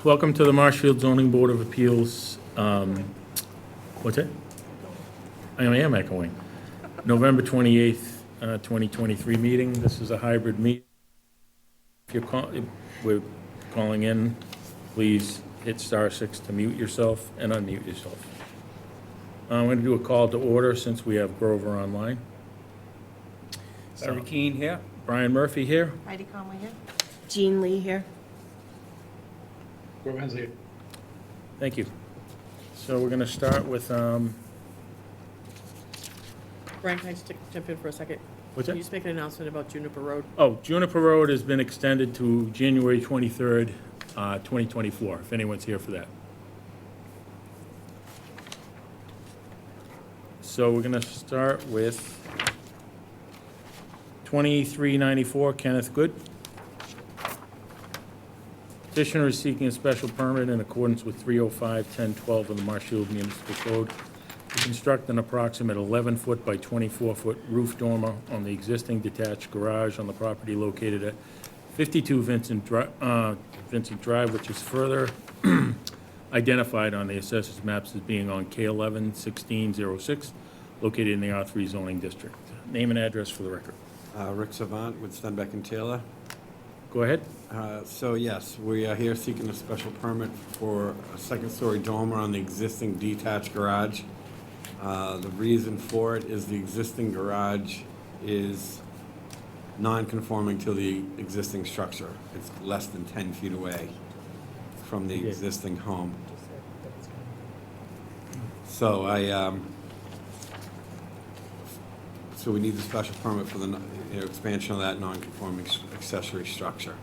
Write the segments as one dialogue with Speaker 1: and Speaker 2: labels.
Speaker 1: Welcome to the Marshfield Zoning Board of Appeals. What's it? I am echoing. November 28th, 2023 meeting. This is a hybrid meeting. If we're calling in, please hit *6 to mute yourself and unmute yourself. I'm going to do a call to order since we have Grover online.
Speaker 2: Larry Keane here.
Speaker 1: Brian Murphy here.
Speaker 3: Heidi Conway here.
Speaker 4: Jean Lee here.
Speaker 1: Thank you. So we're going to start with,
Speaker 3: Brian, can I just jump in for a second?
Speaker 1: what's
Speaker 3: Can
Speaker 1: that?
Speaker 3: you just make an announcement about Juniper Road?
Speaker 1: Oh, Juniper Road has been extended to January 23rd, 2024, if anyone's here for that. So we're going to start with 2394 Kenneth Good. Petitioner is seeking a special permit in accordance with 305-1012 of the Marshfield Municipal Code to construct an approximate 11-foot by 24-foot roof dormer on the existing detached garage on the property located at 52 Vincent Drive, which is further identified on the assessor's maps as being on K11-1606, located in the R3 zoning district. Name and address for the record.
Speaker 5: Rick Savant with Stenbeck and Taylor.
Speaker 1: Go ahead.
Speaker 5: So yes, we are here seeking a special permit for a second-story dormer on the existing detached garage. The reason for it is the existing garage is non-conforming to the existing structure. It's less than 10 feet away from the existing home. So so we need a special permit for the expansion of that non-conforming accessory structure.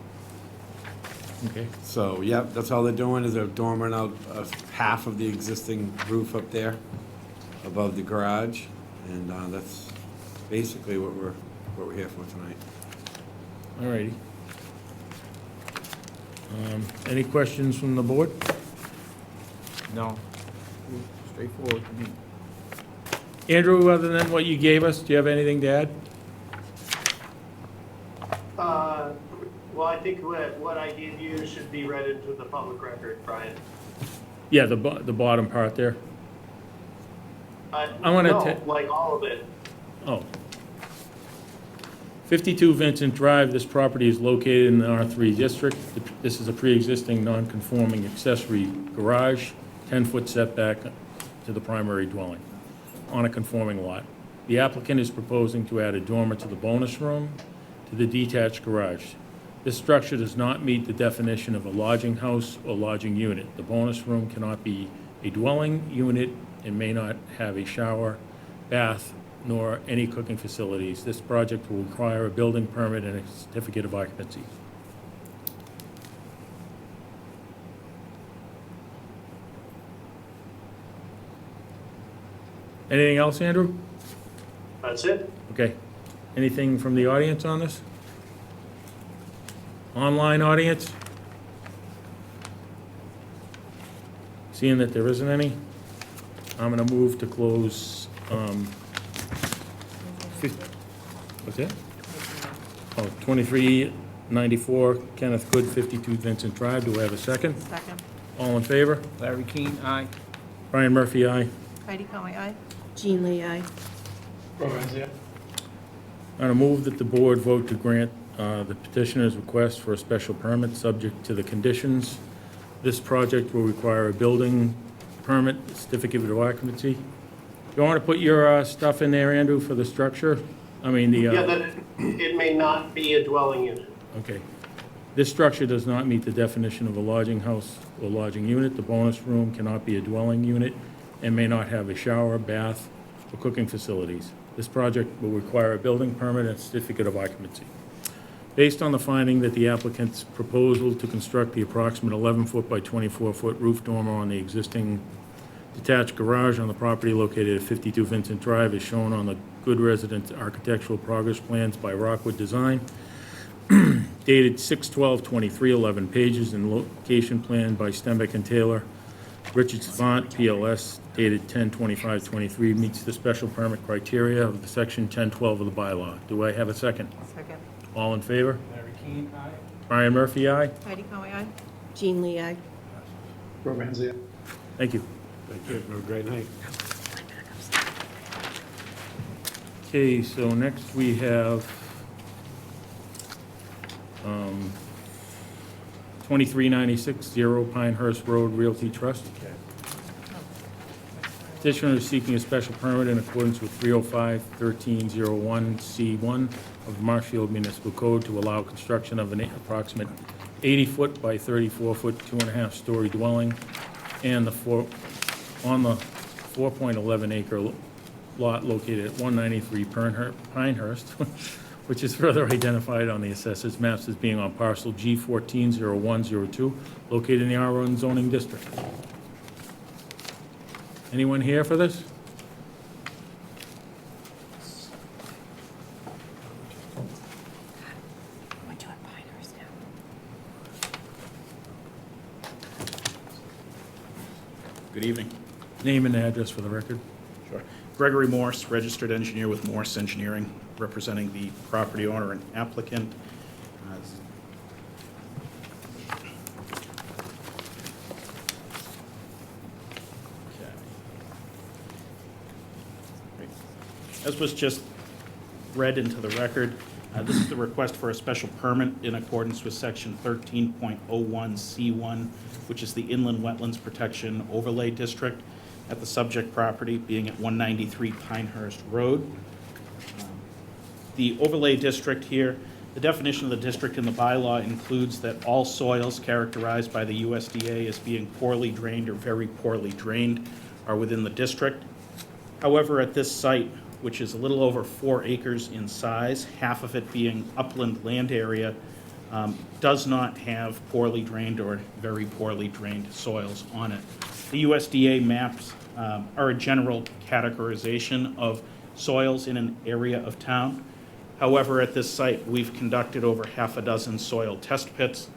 Speaker 1: Okay.
Speaker 5: So, yep, that's all they're doing, is they're dormering out half of the existing roof up there above the garage, and that's basically what we're here for tonight.
Speaker 1: All righty. Any questions from the board?
Speaker 2: No. Straightforward to me.
Speaker 1: Andrew, other than what you gave us, do you have anything to add?
Speaker 6: Well, I think what I gave you should be read into the public record, Brian.
Speaker 1: Yeah, the bottom part there. I wanna
Speaker 6: No, like all of it.
Speaker 1: Oh. 52 Vincent Drive, this property is located in the R3 district. This is a pre-existing non-conforming accessory garage, 10-foot setback to the primary dwelling on a conforming lot. The applicant is proposing to add a dormer to the bonus room to the detached garage. This structure does not meet the definition of a lodging house or lodging unit. The bonus room cannot be a dwelling unit and may not have a shower, bath, nor any cooking facilities. This project will require a building permit and a certificate of occupancy. Anything else, Andrew?
Speaker 6: That's it.
Speaker 1: Okay. Anything from the audience on this? Online audience? Seeing that there isn't any, I'm going to move to close, what's that? Oh, 2394 Kenneth Good, 52 Vincent Drive. Do I have a second?
Speaker 3: Second.
Speaker 1: All in favor?
Speaker 2: Larry Keane, aye.
Speaker 1: Brian Murphy, aye.
Speaker 3: Heidi Conway, aye.
Speaker 4: Jean Lee, aye.
Speaker 1: I'm going to move that the board vote to grant the petitioner's request for a special permit subject to the conditions. This project will require a building permit, certificate of occupancy. You want to put your stuff in there, Andrew, for the structure? I mean, the...
Speaker 6: Yeah, that it may not be a dwelling unit.
Speaker 1: Okay. This structure does not meet the definition of a lodging house or lodging unit. The bonus room cannot be a dwelling unit and may not have a shower, bath, or cooking facilities. This project will require a building permit and certificate of occupancy. Based on the finding that the applicant's proposal to construct the approximate 11-foot by 24-foot roof dormer on the existing detached garage on the property located at 52 Vincent Drive is shown on the Good Residence Architectural Progress Plans by Rockwood Design, dated 6/12/23, 11 pages, and location plan by Stenbeck and Taylor, Richard Savant, PLS, dated 10/25/23, meets the special permit criteria of the section 1012 of the bylaw. Do I have a second?
Speaker 3: Second.
Speaker 1: All in favor?
Speaker 2: Larry Keane, aye.
Speaker 1: Brian Murphy, aye.
Speaker 3: Heidi Conway, aye.
Speaker 4: Jean Lee, aye.
Speaker 1: Thank you.
Speaker 5: Thank you. Have a great night.
Speaker 1: Okay, so next we have 2396 Pinehurst Road Realty Trust. Petitioner is seeking a special permit in accordance with 305-1301C1 of the Marshfield Municipal Code to allow construction of an approximate 80-foot by 34-foot, 2.5-story dwelling and on the 4.11 acre lot located at 193 Pinehurst, which is further identified on the assessor's maps as being on parcel G140102, located in the R1 zoning district. Anyone here for this?
Speaker 4: We're doing Pinehurst now.
Speaker 7: Good evening.
Speaker 1: Name and address for the record.
Speaker 7: Sure. Gregory Morse, registered engineer with Morse Engineering, representing the property owner and applicant. Okay. Great. As was just read into the record, this is the request for a special permit in accordance with section 13.01C1, which is the Inland Wetlands Protection Overlay District at the subject property being at 193 Pinehurst Road. The overlay district here, the definition of the district in the bylaw includes that all soils characterized by the USDA as being poorly drained or very poorly drained are within the district. However, at this site, which is a little over 4 acres in size, half of it being upland land area, does not have poorly drained or very poorly drained soils on it. The USDA maps are a general categorization of soils in an area of town. However, at this site, we've conducted over half a dozen soil test pits.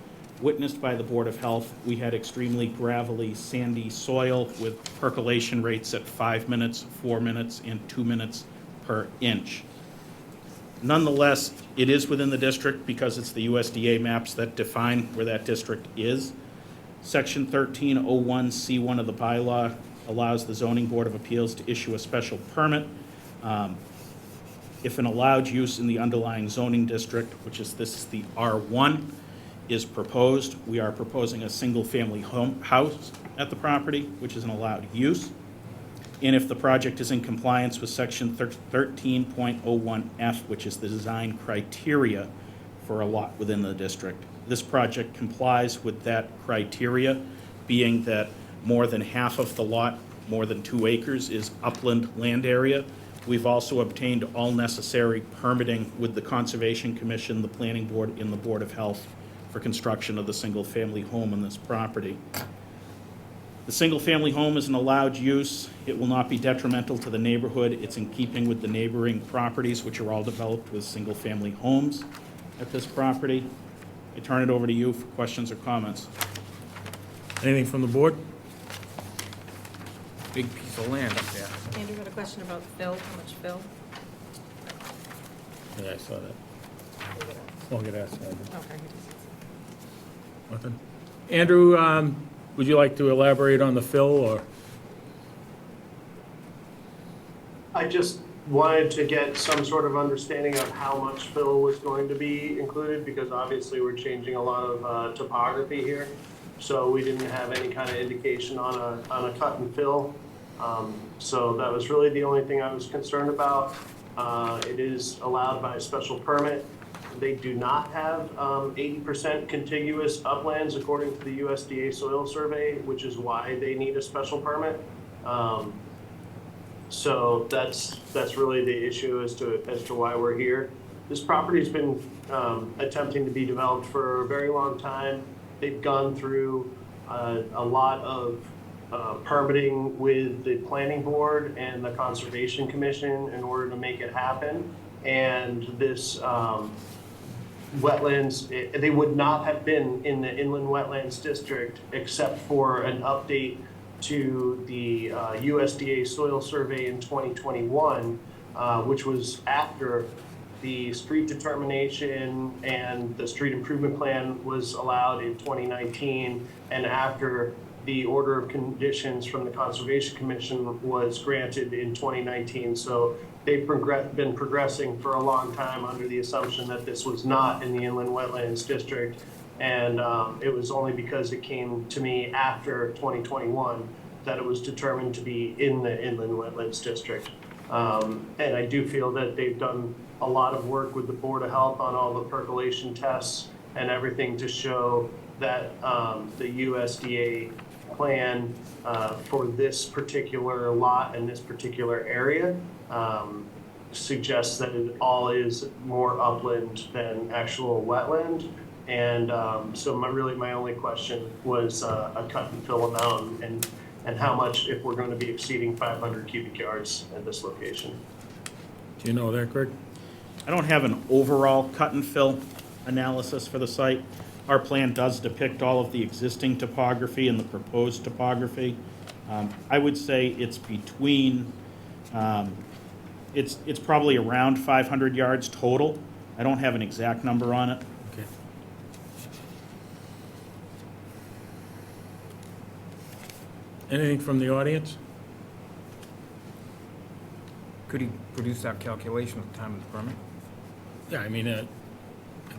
Speaker 7: Witnessed by the Board of Health, we had extremely gravelly, sandy soil with percolation rates at 5 minutes, 4 minutes, and 2 minutes per inch. Nonetheless, it is within the district because it's the USDA maps that define where that district is. Section 1301C1 of the bylaw allows the Zoning Board of Appeals to issue a special permit if an allowed use in the underlying zoning district, which is this is the R1, is proposed. We are proposing a single-family house at the property, which is an allowed use. And if the project is in compliance with section 13.01F, which is the design criteria for a lot within the district. This project complies with that criteria, being that more than half of the lot, more than 2 acres, is upland land area. We've also obtained all necessary permitting with the Conservation Commission, the Planning Board, and the Board of Health for construction of the single-family home on this property. The single-family home is an allowed use. It will not be detrimental to the neighborhood. It's in keeping with the neighboring properties, which are all developed with single-family homes at this property. I turn it over to you for questions or comments.
Speaker 1: Anything from the board?
Speaker 2: Big piece of land up there.
Speaker 3: Andrew had a question about fill, how much fill?
Speaker 1: Yeah, I saw that. I'll get asked.
Speaker 3: Okay.
Speaker 1: Nothing. Andrew, would you like to elaborate on the fill, or?
Speaker 6: I just wanted to get some sort of understanding of how much fill was going to be included, because obviously we're changing a lot of topography here. So we didn't have any kind of indication on a cut and fill. So that was really the only thing I was concerned about. It is allowed by a special permit. They do not have 80% contiguous uplands according to the USDA soil survey, which is why they need a special permit. So that's really the issue as to why we're here. This property's been attempting to be developed for a very long time. They've gone through a lot of permitting with the planning board and the Conservation Commission in order to make it happen. And this wetlands, they would not have been in the Inland Wetlands District except for an update to the USDA soil survey in 2021, which was after the street determination and the street improvement plan was allowed in 2019, and after the order of conditions from the Conservation Commission was granted in 2019. So they've been progressing for a long time under the assumption that this was not in the Inland Wetlands District. And it was only because it came to me after 2021 that it was determined to be in the Inland Wetlands District. And I do feel that they've done a lot of work with the Board of Health on all the percolation tests and everything to show that the USDA plan for this particular lot and this particular area suggests that it all is more upland than actual wetland. And so my only question was a cut and fill amount and how much if we're going to be exceeding 500 cubic yards at this location.
Speaker 1: Do you know that, Greg?
Speaker 7: I don't have an overall cut and fill analysis for the site. Our plan does depict all of the existing topography and the proposed topography. I would say it's between, it's probably around 500 yards total. I don't have an exact number on it.
Speaker 1: Okay. Anything from the audience?
Speaker 2: Could he produce that calculation at the time of the permit?
Speaker 1: Yeah, I mean, I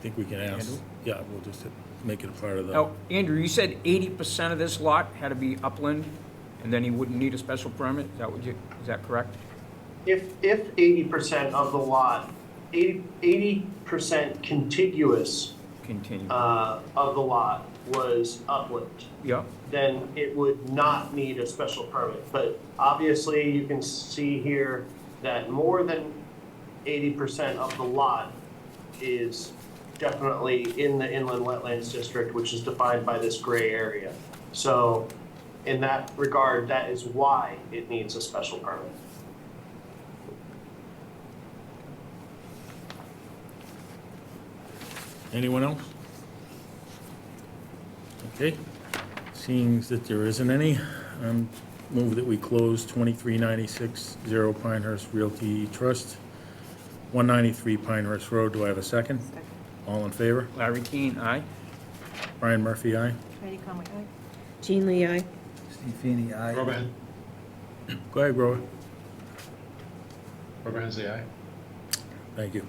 Speaker 1: think we can ask.
Speaker 2: Andrew?
Speaker 1: Yeah, we'll just make it a part of the.
Speaker 2: Now, Andrew, you said 80% of this lot had to be upland, and then he wouldn't need a special permit? Is that correct?
Speaker 6: If 80% of the lot, 80% contiguous
Speaker 2: Continue.
Speaker 6: of the lot was upland,
Speaker 2: Yeah,
Speaker 6: then it would not need a special permit. But obviously, you can see here that more than 80% of the lot is definitely in the Inland Wetlands District, which is defined by this gray area. So in that regard, that is why it needs a special permit.
Speaker 1: Anyone else? Okay, seeing that there isn't any, move that we close 2396 0 Pinehurst Realty Trust, 193 Pinehurst Road. Do I have a second?
Speaker 3: Second.
Speaker 1: All in favor?
Speaker 2: Larry Keane, aye.
Speaker 1: Brian Murphy, aye.
Speaker 3: Heidi Conway, aye.
Speaker 4: Jean Lee, aye.
Speaker 8: Steve Feeney, aye.
Speaker 1: Go ahead, Grover.
Speaker 8: Robert Hensley, aye.
Speaker 1: Thank you.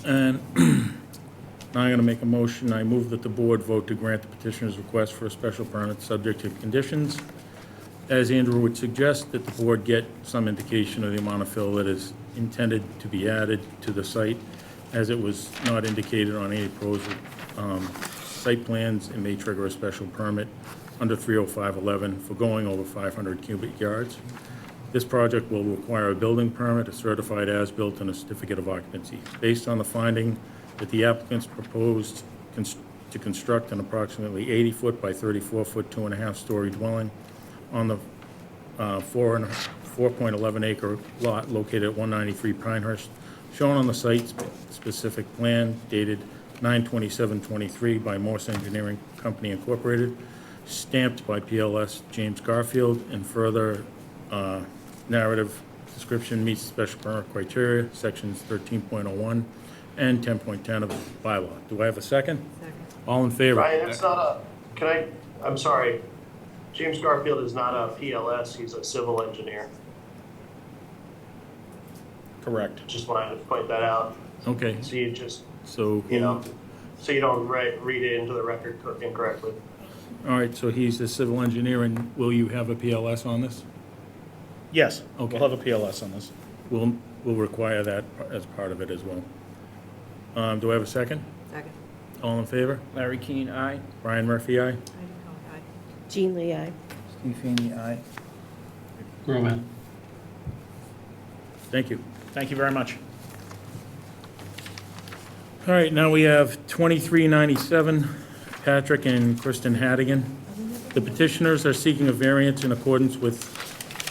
Speaker 1: And now I'm going to make a motion. I move that the board vote to grant the petitioner's request for a special permit subject to conditions. As Andrew would suggest, that the board get some indication of the amount of fill that is intended to be added to the site, as it was not indicated on any proposed site plans. It may trigger a special permit under 30511 for going over 500 cubic yards. This project will require a building permit, a certified as-built, and a certificate of occupancy. Based on the finding that the applicants proposed to construct an approximately 80-foot by 34-foot, 2.5-story dwelling on the 4.11 acre lot located at 193 Pinehurst, shown on the site-specific plan dated 9/27/23 by Morse Engineering Company Incorporated, stamped by PLS James Garfield, and further narrative description meets special permit criteria, sections 13.01 and 10.10 of the bylaw. Do I have a second?
Speaker 3: Second.
Speaker 1: All in favor?
Speaker 6: Brian, that's not I'm sorry. James Garfield is not a PLS, he's a civil engineer.
Speaker 7: Correct.
Speaker 6: Just wanted to point that out.
Speaker 1: Okay,
Speaker 6: So you just,
Speaker 1: so,
Speaker 6: you know, so you don't read it into the record incorrectly.
Speaker 1: all right, so he's the civil engineer, and will you have a PLS on this?
Speaker 7: Yes,
Speaker 1: Okay.
Speaker 7: we'll have a PLS on this.
Speaker 1: We'll require that as part of it as well. Do I have a second?
Speaker 3: Second.
Speaker 1: All in favor?
Speaker 2: Larry Keane, aye.
Speaker 1: Brian Murphy, aye.
Speaker 3: Heidi Conway, aye.
Speaker 4: Jean Lee, aye.
Speaker 8: Steve Feeney, aye.
Speaker 1: Thank you.
Speaker 7: Thank you very much.
Speaker 1: All right, now we have 2397, Patrick and Kristen Haddigan. The petitioners are seeking a variance in accordance with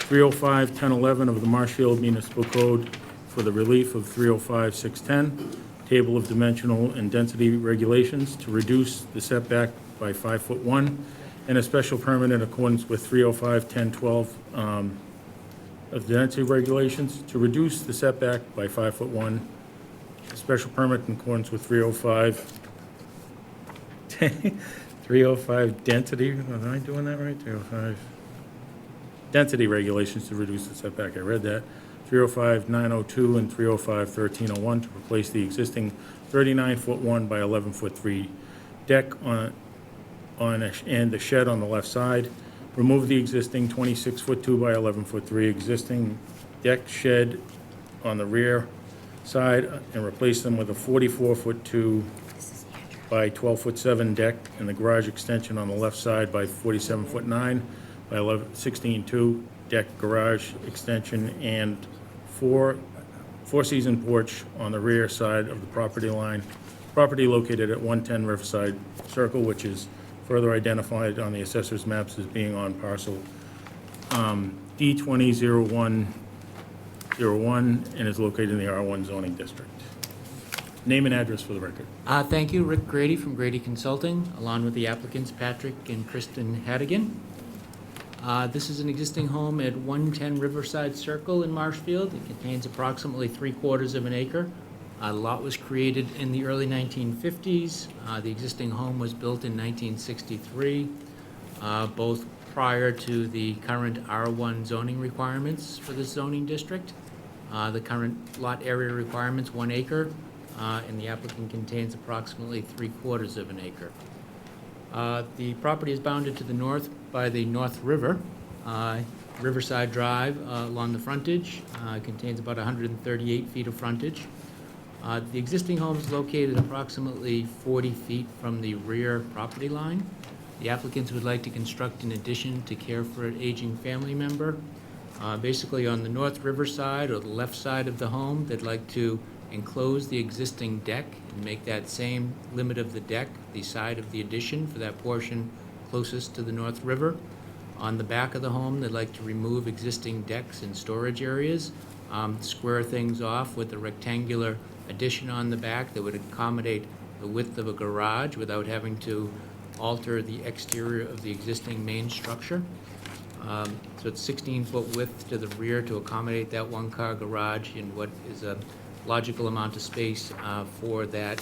Speaker 1: 305-1011 of the Marshfield Municipal Code for the relief of 305-610, Table of Dimensional and Density Regulations, to reduce the setback by 5'1", and a special permit in accordance with 305-1012 of the density regulations to reduce the setback by 5'1", a special permit in accordance with 305 305 density, am I doing that right? 305. Density regulations to reduce the setback, I read that. 305-902 and 305-1301 to replace the existing 39-foot 1 by 11-foot 3 deck and the shed on the left side. Remove the existing 26-foot 2 by 11-foot 3 existing deck shed on the rear side and replace them with a 44-foot 2 by 12-foot 7 deck and the garage extension on the left side by 47-foot 9 by 16-2 deck garage extension and four-season porch on the rear side of the property line. Property located at 110 Riverside Circle, which is further identified on the assessor's maps as being on parcel D200101 and is located in the R1 zoning district. Name and address for the record.
Speaker 9: Thank you, Rick Grady from Grady Consulting, along with the applicants Patrick and Kristen Hadigan. This is an existing home at 110 Riverside Circle in Marshfield. It contains approximately 3/4 of an acre. The lot was created in the early 1950s. The existing home was built in 1963, both prior to the current R1 zoning requirements for this zoning district. The current lot area requirements, 1 acre, and the applicant contains approximately 3/4 of an acre. The property is bounded to the north by the North River, Riverside Drive along the frontage. Contains about 138 feet of frontage. The existing home is located approximately 40 feet from the rear property line. The applicants would like to construct an addition to care for an aging family member. Basically on the North River side or the left side of the home, they'd like to enclose the existing deck and make that same limit of the deck the side of the addition for that portion closest to the North River. On the back of the home, they'd like to remove existing decks and storage areas, square things off with a rectangular addition on the back that would accommodate the width of a garage without having to alter the exterior of the existing main structure. So it's 16-foot width to the rear to accommodate that one-car garage in what is a logical amount of space for that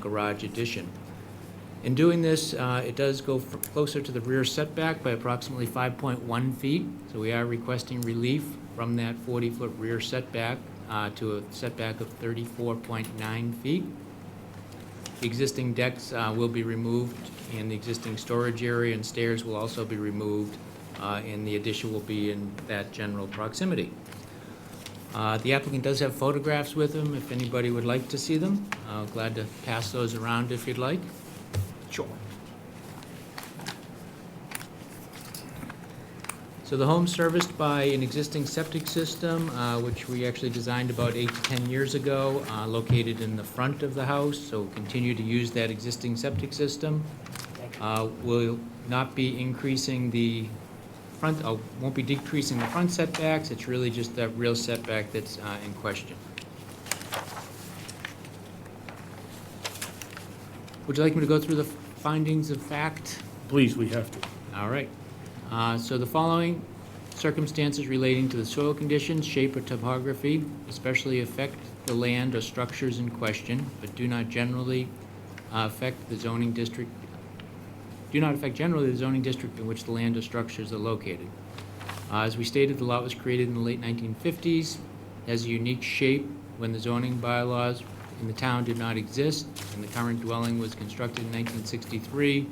Speaker 9: garage addition. In doing this, it does go closer to the rear setback by approximately 5.1 feet. So we are requesting relief from that 40-foot rear setback to a setback of 34.9 feet. The existing decks will be removed, and the existing storage area and stairs will also be removed, and the addition will be in that general proximity. The applicant does have photographs with him if anybody would like to see them. Glad to pass those around if you'd like.
Speaker 2: Sure.
Speaker 9: So the home's serviced by an existing septic system, which we actually designed about 8 to 10 years ago, located in the front of the house, so we'll continue to use that existing septic system. We'll not be increasing the front, won't be decreasing the front setbacks, it's really just that real setback that's in question. Would you like me to go through the findings of fact?
Speaker 1: Please, we have to.
Speaker 9: All right. So the following circumstances relating to the soil conditions, shape, or topography especially affect the land or structures in question, but do not generally affect the zoning district, in which the land or structures are located. As we stated, the lot was created in the late 1950s, has a unique shape when the zoning bylaws in the town did not exist, and the current dwelling was constructed in 1963,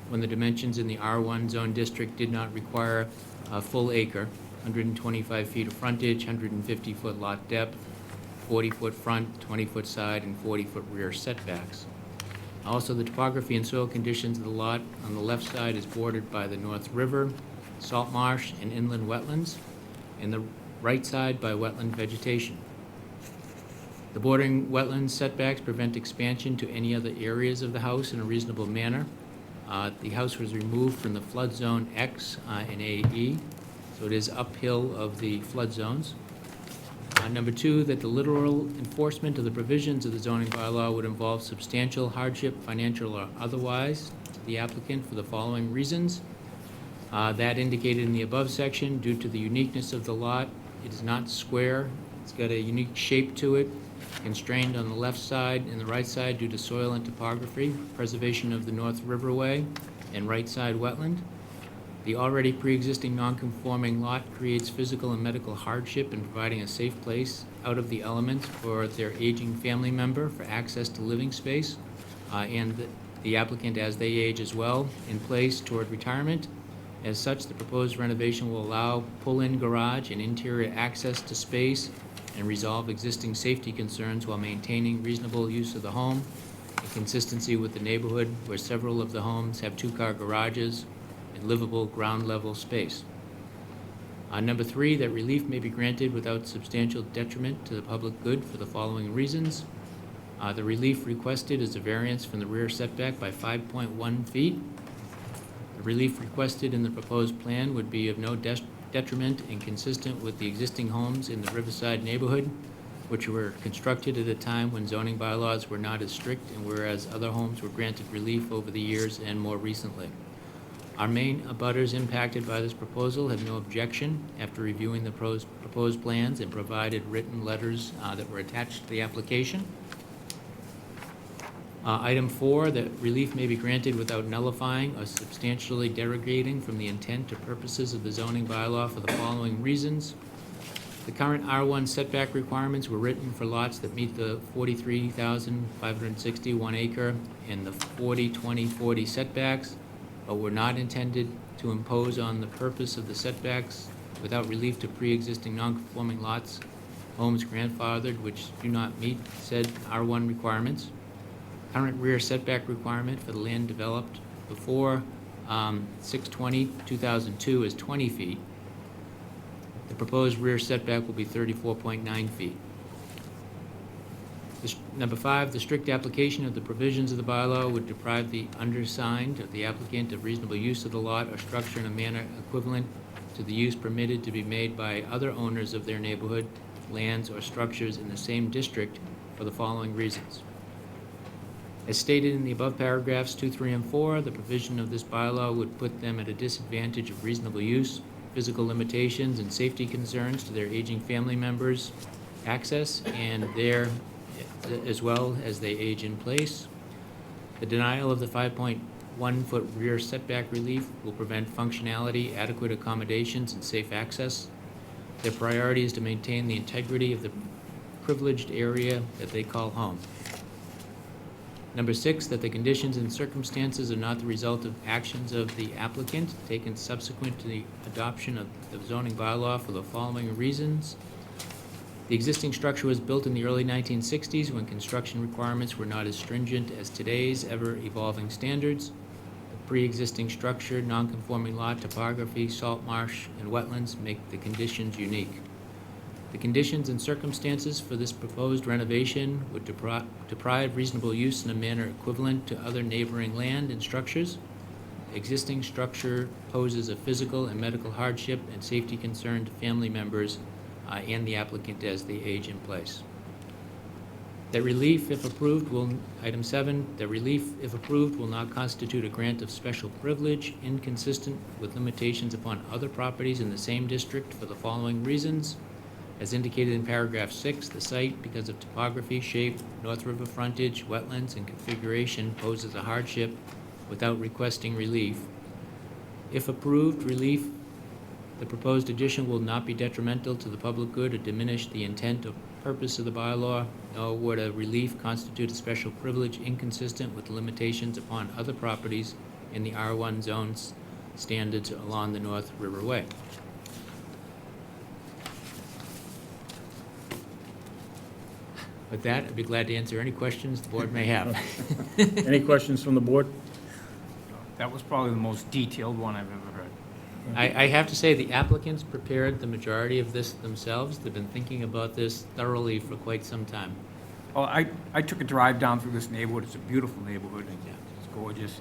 Speaker 9: when the dimensions in the R1 zone district did not require a full acre, 125 feet of frontage, 150-foot lot depth, 40-foot front, 20-foot side, and 40-foot rear setbacks. Also, the topography and soil conditions of the lot on the left side is bordered by the North River, salt marsh, and inland wetlands, and the right side by wetland vegetation. The bordering wetland setbacks prevent expansion to any other areas of the house in a reasonable manner. The house was removed from the flood zone X and AE, so it is uphill of the flood zones. Number two, that the literal enforcement of the provisions of the zoning bylaw would involve substantial hardship, financial or otherwise, to the applicant for the following reasons. That indicated in the above section, due to the uniqueness of the lot, it is not square, it's got a unique shape to it, constrained on the left side and the right side due to soil and topography, preservation of the North Riverway, and right side wetland. The already pre-existing non-conforming lot creates physical and medical hardship in providing a safe place out of the elements for their aging family member for access to living space, and the applicant as they age as well, in place toward retirement. As such, the proposed renovation will allow pull-in garage and interior access to space and resolve existing safety concerns while maintaining reasonable use of the home in consistency with the neighborhood where several of the homes have two-car garages and livable ground-level space. Number 3, that relief may be granted without substantial detriment to the public good for the following reasons. The relief requested is a variance from the rear setback by 5.1 feet. The relief requested in the proposed plan would be of no detriment and consistent with the existing homes in the Riverside neighborhood, which were constructed at a time when zoning bylaws were not as strict, and whereas other homes were granted relief over the years and more recently. Our main abutters impacted by this proposal have no objection after reviewing the proposed plans and provided written letters that were attached to the application. Item 4, that relief may be granted without nullifying or substantially derogating from the intent or purposes of the zoning bylaw for the following reasons. The current R1 setback requirements were written for lots that meet the 43,561 acre and the 40-20-40 setbacks, but were not intended to impose on the purpose of the setbacks without relief to pre-existing non-conforming lots, homes grandfathered which do not meet said R1 requirements. Current rear setback requirement for the land developed before 6/20/2002 is 20 feet. The proposed rear setback will be 34.9 feet. Number 5, the strict application of the provisions of the bylaw would deprive the undersigned of the applicant of reasonable use of the lot or structure in a manner equivalent to the use permitted to be made by other owners of their neighborhood, lands, or structures in the same district for the following reasons. As stated in the above paragraphs 2, 3, and 4, the provision of this bylaw would put them at a disadvantage of reasonable use, physical limitations, and safety concerns to their aging family members' access and their, as well as they age in place. The denial of the 5.1-foot rear setback relief will prevent functionality, adequate accommodations, and safe access. Their priority is to maintain the integrity of the privileged area that they call home. Number 6, that the conditions and circumstances are not the result of actions of the applicant taken subsequent to the adoption of the zoning bylaw for the following reasons. The existing structure was built in the early 1960s when construction requirements were not as stringent as today's ever-evolving standards. The pre-existing structure, non-conforming lot, topography, salt marsh, and wetlands make the conditions unique. The conditions and circumstances for this proposed renovation would deprive reasonable use in a manner equivalent to other neighboring land and structures. The existing structure poses a physical and medical hardship and safety concern to family members and the applicant as they age in place. That relief, if approved, item 7, that relief, if approved, will not constitute a grant of special privilege inconsistent with limitations upon other properties in the same district for the following reasons. As indicated in paragraph 6, the site, because of topography, shape, North River frontage, wetlands, and configuration, poses a hardship without requesting relief. If approved, relief, the proposed addition will not be detrimental to the public good or diminish the intent or purpose of the bylaw, nor would a relief constitute a special privilege inconsistent with limitations upon other properties in the R1 zones standards along the North River Way. With that, I'd be glad to answer any questions the board may have.
Speaker 1: Any questions from the board?
Speaker 2: That was probably the most detailed one I've ever heard.
Speaker 9: I have to say, the applicants prepared the majority of this themselves. They've been thinking about this thoroughly for quite some time.
Speaker 2: Well, I took a drive down through this neighborhood. It's a beautiful neighborhood. It's gorgeous.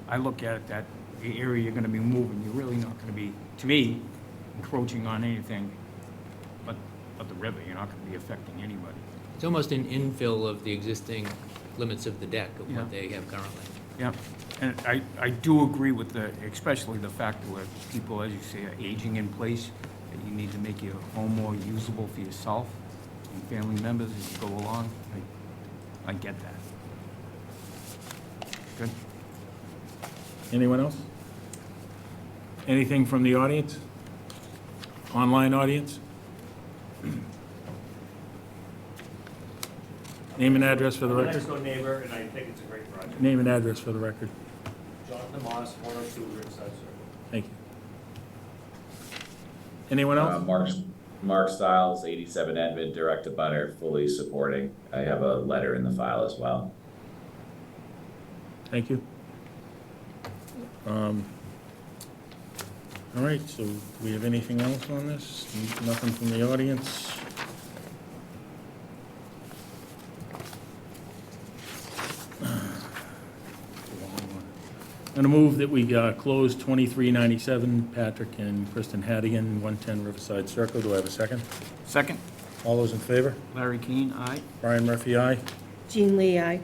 Speaker 2: I look at it that the area you're gonna be moving, you're really not gonna be, to me, encroaching on anything but the river. You're not gonna be affecting anybody.
Speaker 9: It's almost an infill of the existing limits of the deck of
Speaker 2: Yeah.
Speaker 9: what they have currently.
Speaker 2: Yeah, and I do agree with especially the fact that where people, as you say, are aging in place, that you need to make your home more usable for yourself and family members as you go along. I get that. Good.
Speaker 1: Anyone else? Anything from the audience? Online audience? Name and address for the
Speaker 10: I'm a
Speaker 1: record.
Speaker 10: next door neighbor, and I think it's a great project.
Speaker 1: Name and address for the record.
Speaker 10: Jonathan Moss, 102 Riverside Circle.
Speaker 1: Thank you. Anyone else?
Speaker 11: Mark Stiles, 87 Edmund, direct abutter, fully supporting. I have a letter in the file as well.
Speaker 1: Thank you. All right, so do we have anything else on this? Nothing from the audience? I'm going to move that we close 2397 Patrick and Kristen Hadigan, 110 Riverside Circle. Do I have a second?
Speaker 2: Second,
Speaker 1: All those in favor?
Speaker 2: Larry Keane, aye.
Speaker 1: Brian Murphy, aye.
Speaker 4: Jean Lee, aye.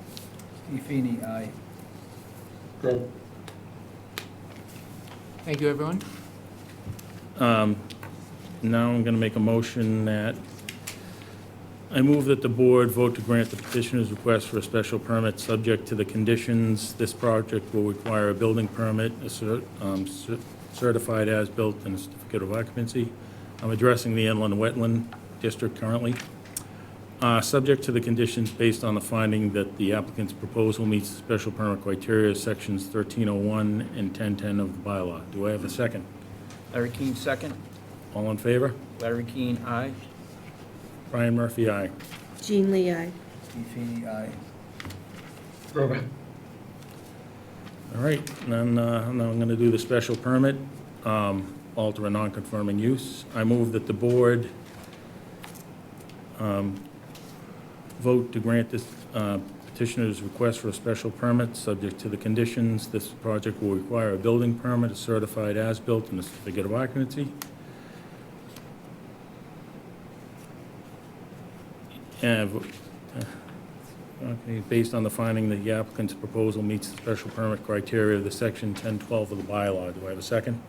Speaker 8: Steve Feeney, aye.
Speaker 9: Thank you, everyone.
Speaker 1: Now I'm going to make a motion that I move that the board vote to grant the petitioner's request for a special permit subject to the conditions. This project will require a building permit, a certified as-built, and a certificate of occupancy. I'm addressing the inland wetland district currently. Subject to the conditions based on the finding that the applicant's proposal meets the special permit criteria, sections 1301 and 1010 of the bylaw. Do I have a second?
Speaker 2: Larry Keane, second.
Speaker 1: All in favor?
Speaker 2: Larry Keane, aye.
Speaker 1: Brian Murphy, aye.
Speaker 4: Jean Lee, aye.
Speaker 8: Steve Feeney, aye.
Speaker 1: All right, and then now I'm going to do the special permit, alter a non-conforming use. I move that the board vote to grant this petitioner's request for a special permit, subject to the conditions. This project will require a building permit, a certified as-built, and a certificate of occupancy. Okay, based on the finding that the applicant's proposal meets the special permit criteria of the section 1012 of the bylaw. Do I have a second?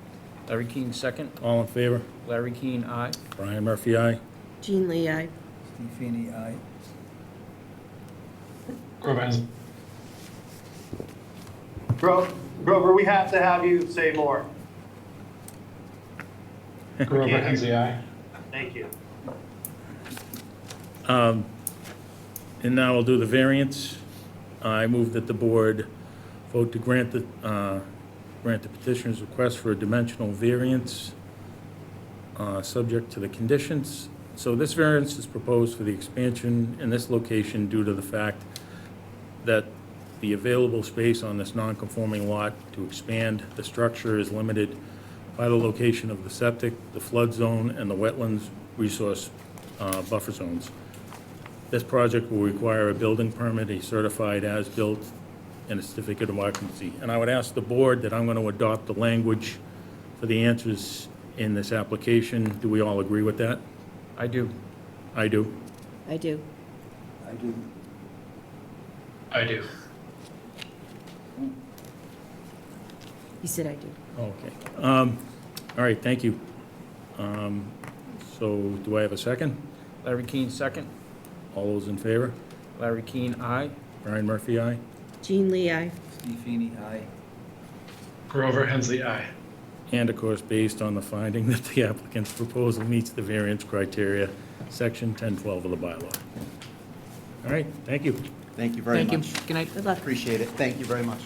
Speaker 2: Larry Keane, second.
Speaker 1: All in favor?
Speaker 2: Larry Keane, aye.
Speaker 1: Brian Murphy, aye.
Speaker 4: Jean Lee, aye.
Speaker 8: Steve Feeney, aye.
Speaker 6: Grover, we have to have you say more. Grover Hensley, aye. Thank you.
Speaker 1: And now we'll do the variance. I move that the board vote to grant the petitioner's request for a dimensional variance, subject to the conditions. So this variance is proposed for the expansion in this location due to the fact that the available space on this non-conforming lot to expand the structure is limited by the location of the septic, the flood zone, and the wetlands resource buffer zones. This project will require a building permit, a certified as-built, and a certificate of occupancy. And I would ask the board that I'm going to adopt the language for the answers in this application. Do we all agree with that?
Speaker 2: I do.
Speaker 1: I do.
Speaker 4: I do.
Speaker 8: I do.
Speaker 10: I do.
Speaker 4: He said I do.
Speaker 1: Okay. All right, thank you. So do I have a second?
Speaker 2: Larry Keane, second.
Speaker 1: All those in favor?
Speaker 2: Larry Keane, aye.
Speaker 1: Brian Murphy, aye.
Speaker 4: Jean Lee, aye.
Speaker 8: Steve Feeney, aye.
Speaker 10: Grover Hensley, aye.
Speaker 1: And of course, based on the finding that the applicant's proposal meets the variance criteria, section 1012 of the bylaw. All right, thank you.
Speaker 12: Thank you very
Speaker 9: Thank you.
Speaker 12: much.
Speaker 9: Good night.
Speaker 4: Good luck.
Speaker 12: Appreciate it. Thank you very much.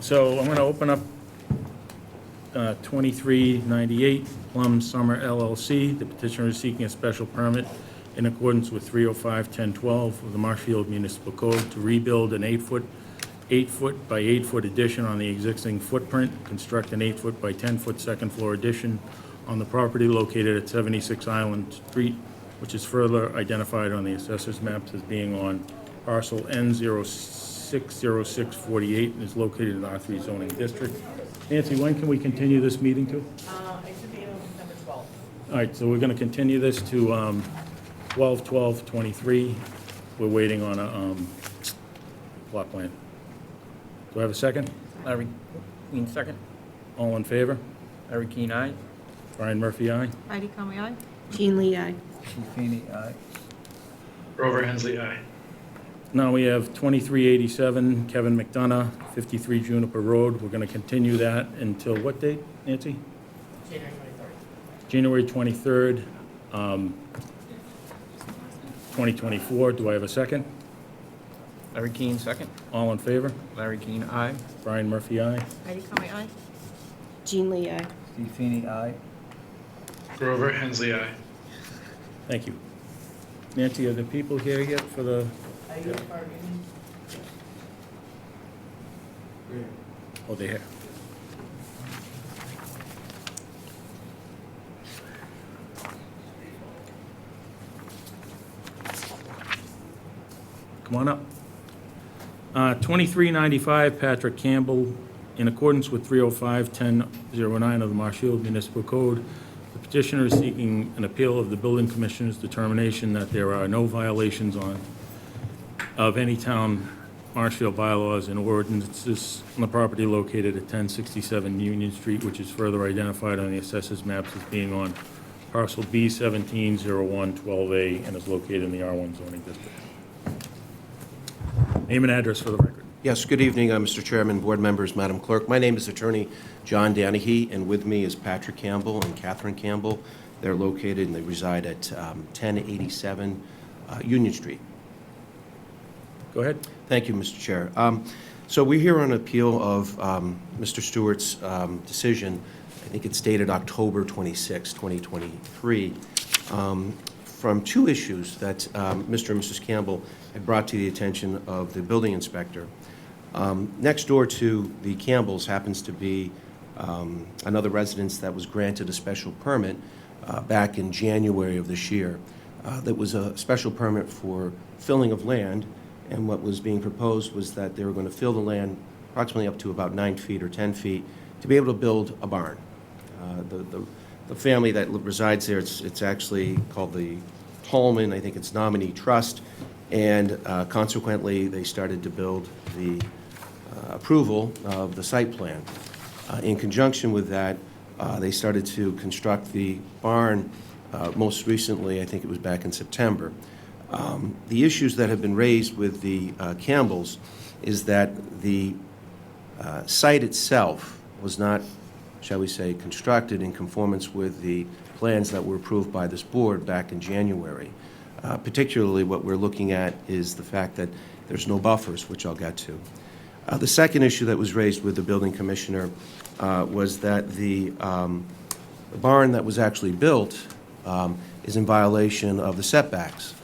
Speaker 1: So I'm going to open up 2398 Plum Summer LLC. The petitioner is seeking a special permit in accordance with 305-1012 of the Marshfield Municipal Code to rebuild an 8-foot by 8-foot addition on the existing footprint, construct an 8-foot by 10-foot second-floor addition on the property located at 76 Island Street, which is further identified on the assessor's maps as being on parcel N060648 and is located in R3 zoning district. Nancy, when can we continue this meeting to?
Speaker 3: It should be on December 12th.
Speaker 1: All right, so we're going to continue this to 12/12/23. We're waiting on a plot plan. Do I have a second?
Speaker 2: Larry Keane, second.
Speaker 1: All in favor?
Speaker 2: Larry Keane, aye.
Speaker 1: Brian Murphy, aye.
Speaker 3: Heidi Conway, aye.
Speaker 4: Jean Lee, aye.
Speaker 8: Buffini, aye.
Speaker 10: Grover Hensley, aye.
Speaker 1: Now we have 2387 Kevin McDonough, 53 Juniper Road. We're going to continue that until what date, Nancy?
Speaker 3: January 23rd.
Speaker 1: January 23rd, 2024. Do I have a second?
Speaker 2: Larry Keane, second.
Speaker 1: All in favor?
Speaker 2: Larry Keane, aye.
Speaker 1: Brian Murphy, aye.
Speaker 3: Heidi Conway, aye.
Speaker 4: Jean Lee, aye.
Speaker 8: Steve Feeney, aye.
Speaker 10: Grover Hensley, aye.
Speaker 1: Thank you. Nancy, are the people here yet for the,
Speaker 3: Are you parking?
Speaker 1: oh, they're here. Come on up. 2395 Patrick Campbell, in accordance with 305-1009 of the Marshfield Municipal Code, the petitioner is seeking an appeal of the building commissioner's determination that there are no violations of any town Marshfield bylaws and ordinances on the property located at 1067 Union Street, which is further identified on the assessors maps as being on parcel B170112A and is located in the R1 zoning district. Name and address for the record.
Speaker 12: Yes, good evening, Mr. Chairman, board members, Madam Clerk. My name is Attorney John Danahy, and with me is Patrick Campbell and Catherine Campbell. They're located and they reside at 1087 Union Street.
Speaker 1: Go ahead.
Speaker 12: Thank you, Mr. Chair. So we're here on appeal of Mr. Stewart's decision. I think it's dated October 26, 2023, from two issues that Mr. and Mrs. Campbell had brought to the attention of the building inspector. Next door to the Campbells happens to be another residence that was granted a special permit back in January of this year. That was a special permit for filling of land, and what was being proposed was that they were going to fill the land approximately up to about 9 feet or 10 feet to be able to build a barn. The family that resides there, it's actually called the Tallman, I think it's nominee trust, and consequently they started to build the approval of the site plan. In conjunction with that, they started to construct the barn most recently, I think it was back in September. The issues that have been raised with the Campbells is that the site itself was not, shall we say, constructed in conformance with the plans that were approved by this board back in January. Particularly what we're looking at is the fact that there's no buffers, which I'll get to. The second issue that was raised with the building commissioner was that the barn that was actually built is in violation of the setbacks.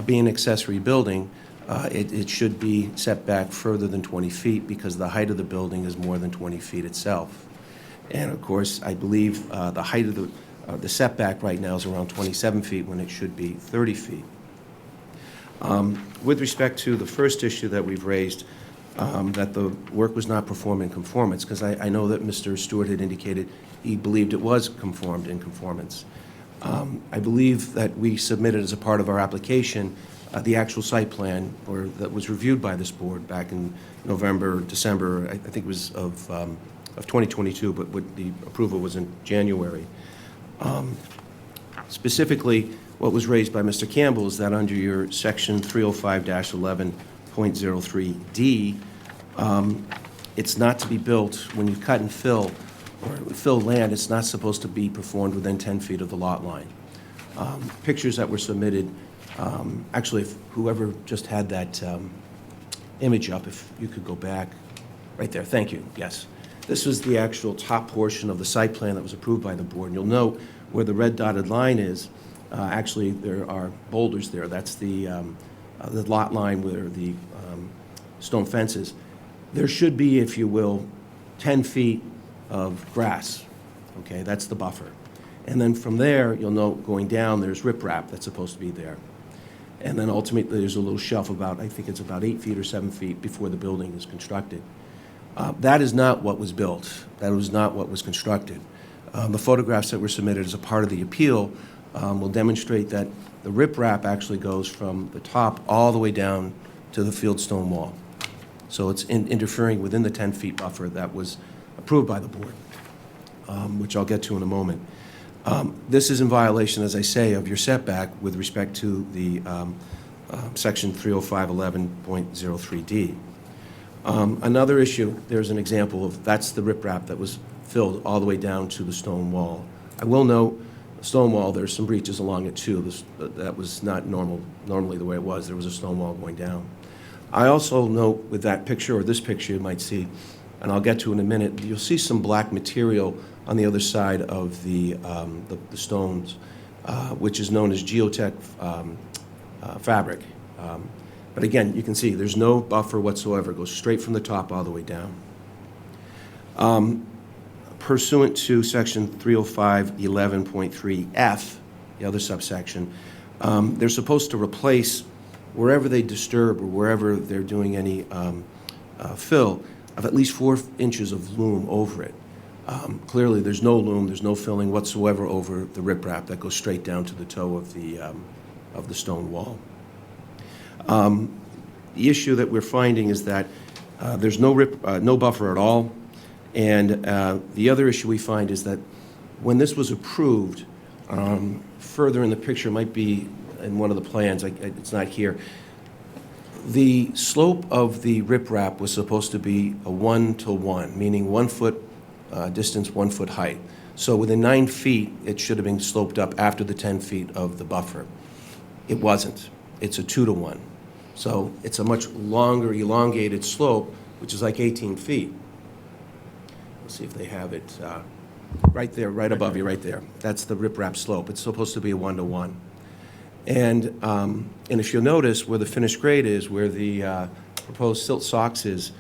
Speaker 12: Being an accessory building, it should be set back further than 20 feet because the height of the building is more than 20 feet itself. And of course, I believe the height of the setback right now is around 27 feet when it should be 30 feet. With respect to the first issue that we've raised, that the work was not performed in conformance, because I know that Mr. Stewart had indicated he believed it was conformed in conformance. I believe that we submitted as a part of our application the actual site plan, or that was reviewed by this board back in November, December, I think it was of 2022, but the approval was in January. Specifically, what was raised by Mr. Campbell is that under your section 305-11.03D, it's not to be built when you cut and fill or fill land. It's not supposed to be performed within 10 feet of the lot line. Pictures that were submitted, actually, if whoever just had that image up, if you could go back, right there. Thank you. Yes. This was the actual top portion of the site plan that was approved by the board. And you'll note where the red dotted line is, actually there are boulders there. That's the lot line where the stone fence is. There should be, if you will, 10 feet of grass. Okay, that's the buffer. And then from there, you'll note going down, there's riprap that's supposed to be there. And then ultimately, there's a little shelf about, I think it's about 8 feet or 7 feet before the building is constructed. That is not what was built. That was not what was constructed. The photographs that were submitted as a part of the appeal will demonstrate that the riprap actually goes from the top all the way down to the fieldstone wall. So it's interfering within the 10 feet buffer that was approved by the board, which I'll get to in a moment. This is in violation, as I say, of your setback with respect to the section 30511.03D. Another issue, there's an example of, that's the riprap that was filled all the way down to the stone wall. I will note, the stone wall, there's some breaches along it too. That was not normally the way it was. There was a stone wall going down. I also note with that picture, or this picture you might see, and I'll get to in a minute, you'll see some black material on the other side of the stones, which is known as geotech fabric. But again, you can see there's no buffer whatsoever. It goes straight from the top all the way down. Pursuant to section 30511.3F, the other subsection, they're supposed to replace wherever they disturb or wherever they're doing any fill of at least 4 inches of loam over it. Clearly, there's no loam, there's no filling whatsoever over the riprap that goes straight down to the toe of the stone wall. The issue that we're finding is that there's no buffer at all, and the other issue we find is that when this was approved, further in the picture, might be in one of the plans, it's not here, the slope of the riprap was supposed to be a 1-to-1, meaning 1 foot distance, 1 foot height. So within 9 feet, it should have been sloped up after the 10 feet of the buffer. It wasn't. It's a 2-to-1. So it's a much longer, elongated slope, which is like 18 feet. Let's see if they have it right there, right above you, right there. That's the riprap slope. It's supposed to be a 1-to-1. And if you'll notice where the finished grade is, where the proposed silt socks is,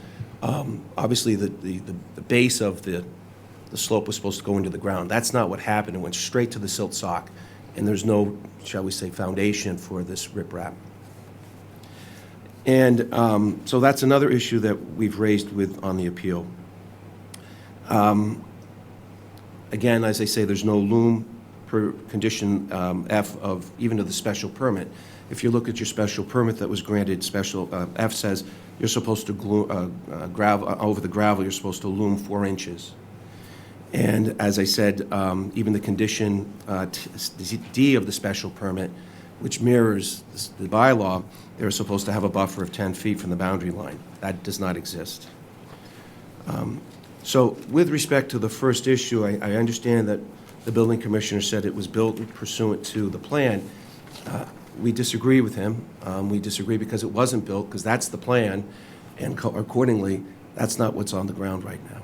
Speaker 12: obviously the base of the slope was supposed to go into the ground. That's not what happened. It went straight to the silt sock, and there's no, shall we say, foundation for this riprap. And so that's another issue that we've raised on the appeal. Again, as I say, there's no loom per condition F of even of the special permit. If you look at your special permit that was granted, special F says you're supposed to gravel over the gravel. You're supposed to loom 4 inches. And as I said, even the condition D of the special permit, which mirrors the bylaw, they're supposed to have a buffer of 10 feet from the boundary line. That does not exist. So with respect to the first issue, I understand that the building commissioner said it was built pursuant to the plan. We disagree with him. We disagree because it wasn't built, because that's the plan, and accordingly, that's not what's on the ground right now.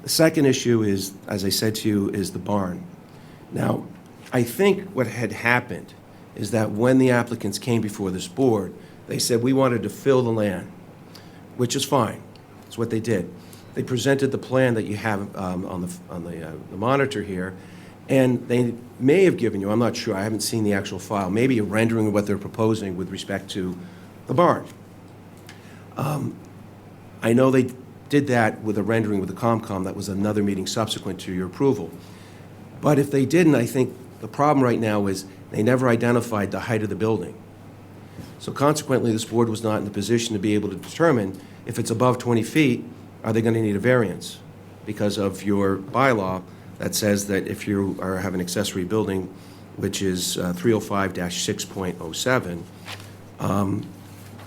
Speaker 12: The second issue is, as I said to you, is the barn. Now, I think what had happened is that when the applicants came before this board, they said we wanted to fill the land, which is fine. That's what they did. They presented the plan that you have on the monitor here, and they may have given you, I'm not sure, I haven't seen the actual file, maybe a rendering of what they're proposing with respect to the barn. I know they did that with a rendering with the COMCOM. That was another meeting subsequent to your approval. But if they didn't, I think the problem right now is they never identified the height of the building. So consequently, this board was not in the position to be able to determine if it's above 20 feet, are they going to need a variance? Because of your bylaw that says that if you have an accessory building, which is 305-6.07,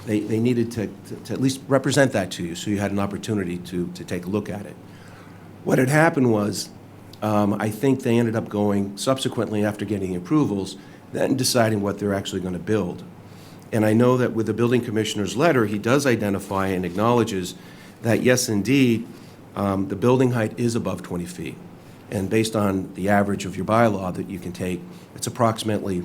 Speaker 12: they needed to at least represent that to you so you had an opportunity to take a look at it. What had happened was, I think they ended up going subsequently after getting approvals, then deciding what they're actually going to build. And I know that with the building commissioner's letter, he does identify and acknowledges that, yes, indeed, the building height is above 20 feet. And based on the average of your bylaw that you can take, it's approximately,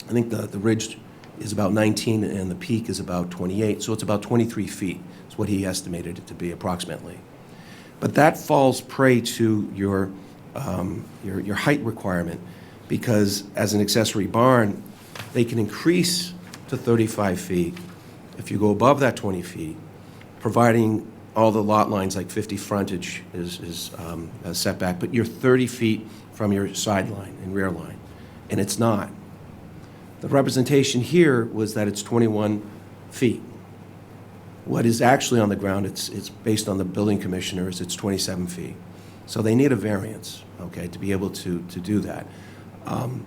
Speaker 12: I think the ridge is about 19 and the peak is about 28, so it's about 23 feet. That's what he estimated it to be approximately. But that falls prey to your height requirement, because as an accessory barn, they can increase to 35 feet if you go above that 20 feet, providing all the lot lines like 50 frontage is a setback, but you're 30 feet from your sideline and rear line, and it's not. The representation here was that it's 21 feet. What is actually on the ground, it's based on the building commissioner, is it's 27 feet. So they need a variance, okay, to be able to do that.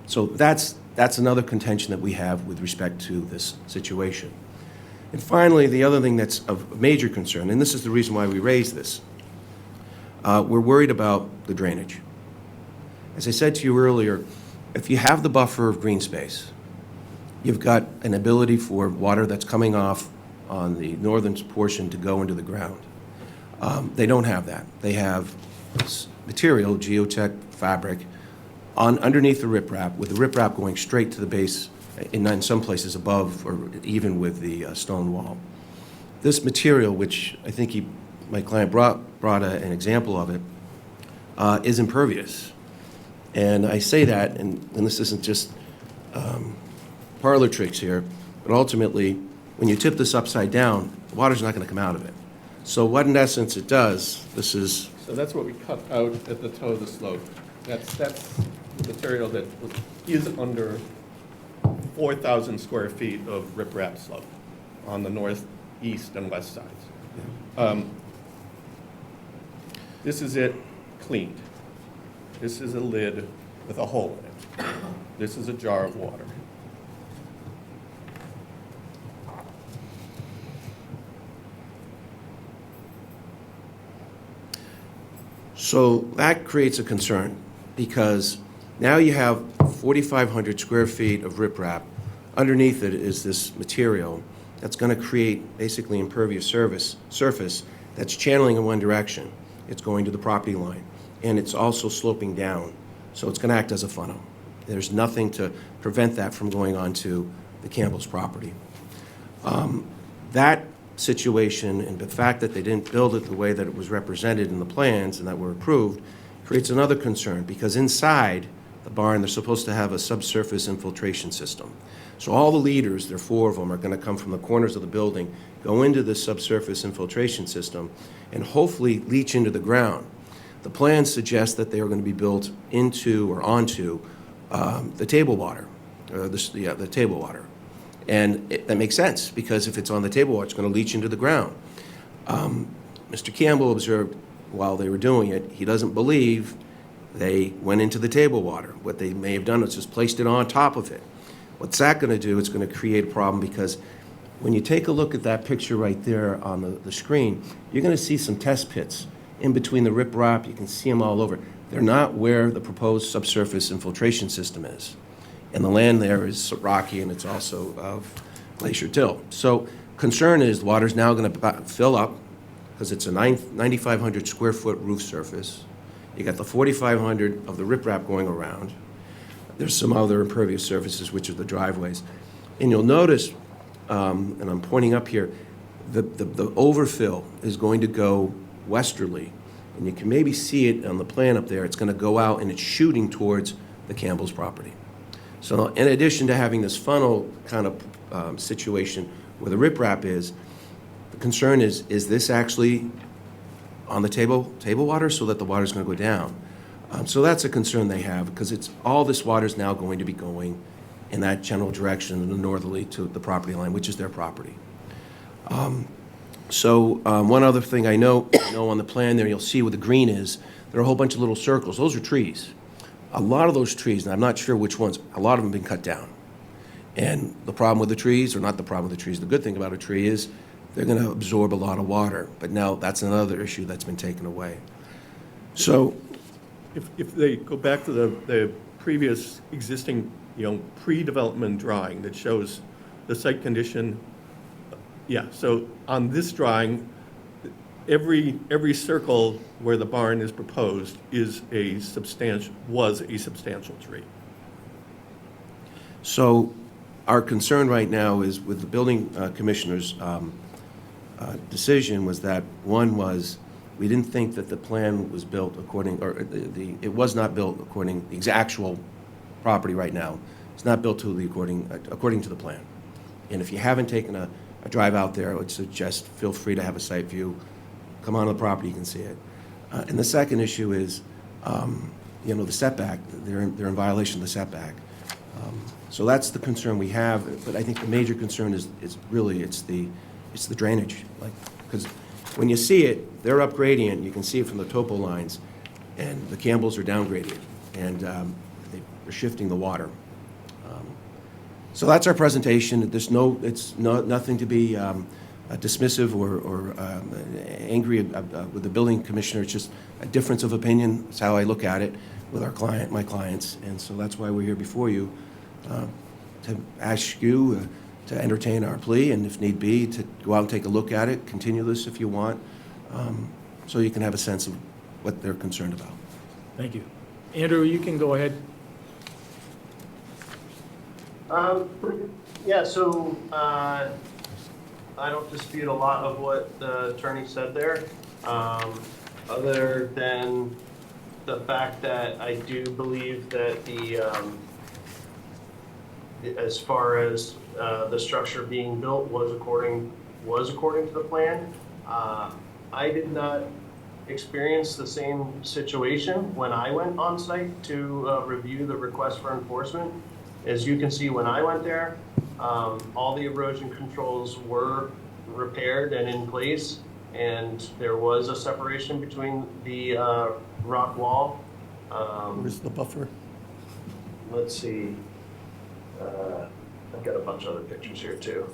Speaker 12: So that's another contention that we have with respect to this situation. And finally, the other thing that's of major concern, and this is the reason why we raised this, we're worried about the drainage. As I said to you earlier, if you have the buffer of green space, you've got an ability for water that's coming off on the northern portion to go into the ground. They don't have that. They have this material, geotech fabric, underneath the riprap, with the riprap going straight to the base, in some places above or even with the stone wall. This material, which I think my client brought an example of it, is impervious. And I say that, and this isn't just parlor tricks here, but ultimately, when you tip this upside down, the water's not going to come out of it. So what in essence it does, so
Speaker 13: that's what we cut out at the toe of the slope. That's the material that is under 4,000 square feet of riprap slope on the north, east, and west sides. This is it cleaned. This is a lid with a hole in it. This is a jar of water.
Speaker 12: So that creates a concern, because now you have 4,500 square feet of riprap. Underneath it is this material that's going to create basically impervious surface that's channeling in one direction. It's going to the property line, and it's also sloping down, so it's going to act as a funnel. There's nothing to prevent that from going onto the Campbell's property. That situation and the fact that they didn't build it the way that it was represented in the plans and that were approved creates another concern, because inside the barn they're supposed to have a subsurface infiltration system. So all the leaders, there are 4 of them, are going to come from the corners of the building, go into this subsurface infiltration system, and hopefully leach into the ground. The plans suggest that they are going to be built into or onto the table water, the table water. And that makes sense, because if it's on the table water, it's going to leach into the ground. Mr. Campbell observed while they were doing it, he doesn't believe they went into the table water. What they may have done is just placed it on top of it. What's that going to do? It's going to create a problem, because when you take a look at that picture right there on the screen, you're going to see some test pits in between the riprap. You can see them all over. They're not where the proposed subsurface infiltration system is. And the land there is rocky, and it's also glacier till. So concern is the water's now going to fill up, because it's a 9,500 square foot roof surface. You got the 4,500 of the riprap going around. There's some other impervious surfaces, which are the driveways. And you'll notice, and I'm pointing up here, the overfill is going to go westerly. And you can maybe see it on the plan up there. It's going to go out, and it's shooting towards the Campbell's property. So in addition to having this funnel kind of situation where the riprap is, the concern is this actually on the table water, so that the water's going to go down? So that's a concern they have, because it's all this water is now going to be going in that general direction, in the northerly to the property line, which is their property. One other thing I know on the plan there, you'll see where the green is, there are a whole bunch of little circles. Those are trees. A lot of those trees, and I'm not sure which ones, a lot of them have been cut down. And the problem with the trees, or not the problem with the trees, the good thing about a tree is they're going to absorb a lot of water. But now that's another issue that's been taken away. So
Speaker 13: If they go back to the previous existing, pre-development drawing that shows the site condition, so on this drawing, every circle where the barn is proposed was a substantial tree.
Speaker 12: So our concern right now is with the building commissioner's decision was that, one was, we didn't think that the plan was built according, or it was not built according, the actual property right now, it's not built to the according to the plan. And if you haven't taken a drive out there, I would suggest feel free to have a site view. Come on to the property, you can see it. And the second issue is, the setback. They're in violation of the setback. So that's the concern we have. But I think the major concern is really it's the drainage. Because when you see it, they're up gradient. You can see it from the topo lines. and the Campbells are downgrading, and they're shifting the water. So that's our presentation. There's nothing to be dismissive or angry with the building commissioner. It's just a difference of opinion. It's how I look at it with my clients, and so that's why we're here before you, to ask you to entertain our plea, and if need be, to go out and take a look at it, continue this if you want, so you can have a sense of what they're concerned about.
Speaker 1: Thank you. Andrew, you can go ahead.
Speaker 6: Yeah, so I don't dispute a lot of what the attorney said there, other than the fact that I do believe that as far as the structure being built was according to the plan. I did not experience the same situation when I went on site to review the request for enforcement. As you can see, when I went there, all the erosion controls were repaired and in place, and there was a separation between the rock wall.
Speaker 13: Where's the buffer?
Speaker 6: Let's see. I've got a bunch of other pictures here too.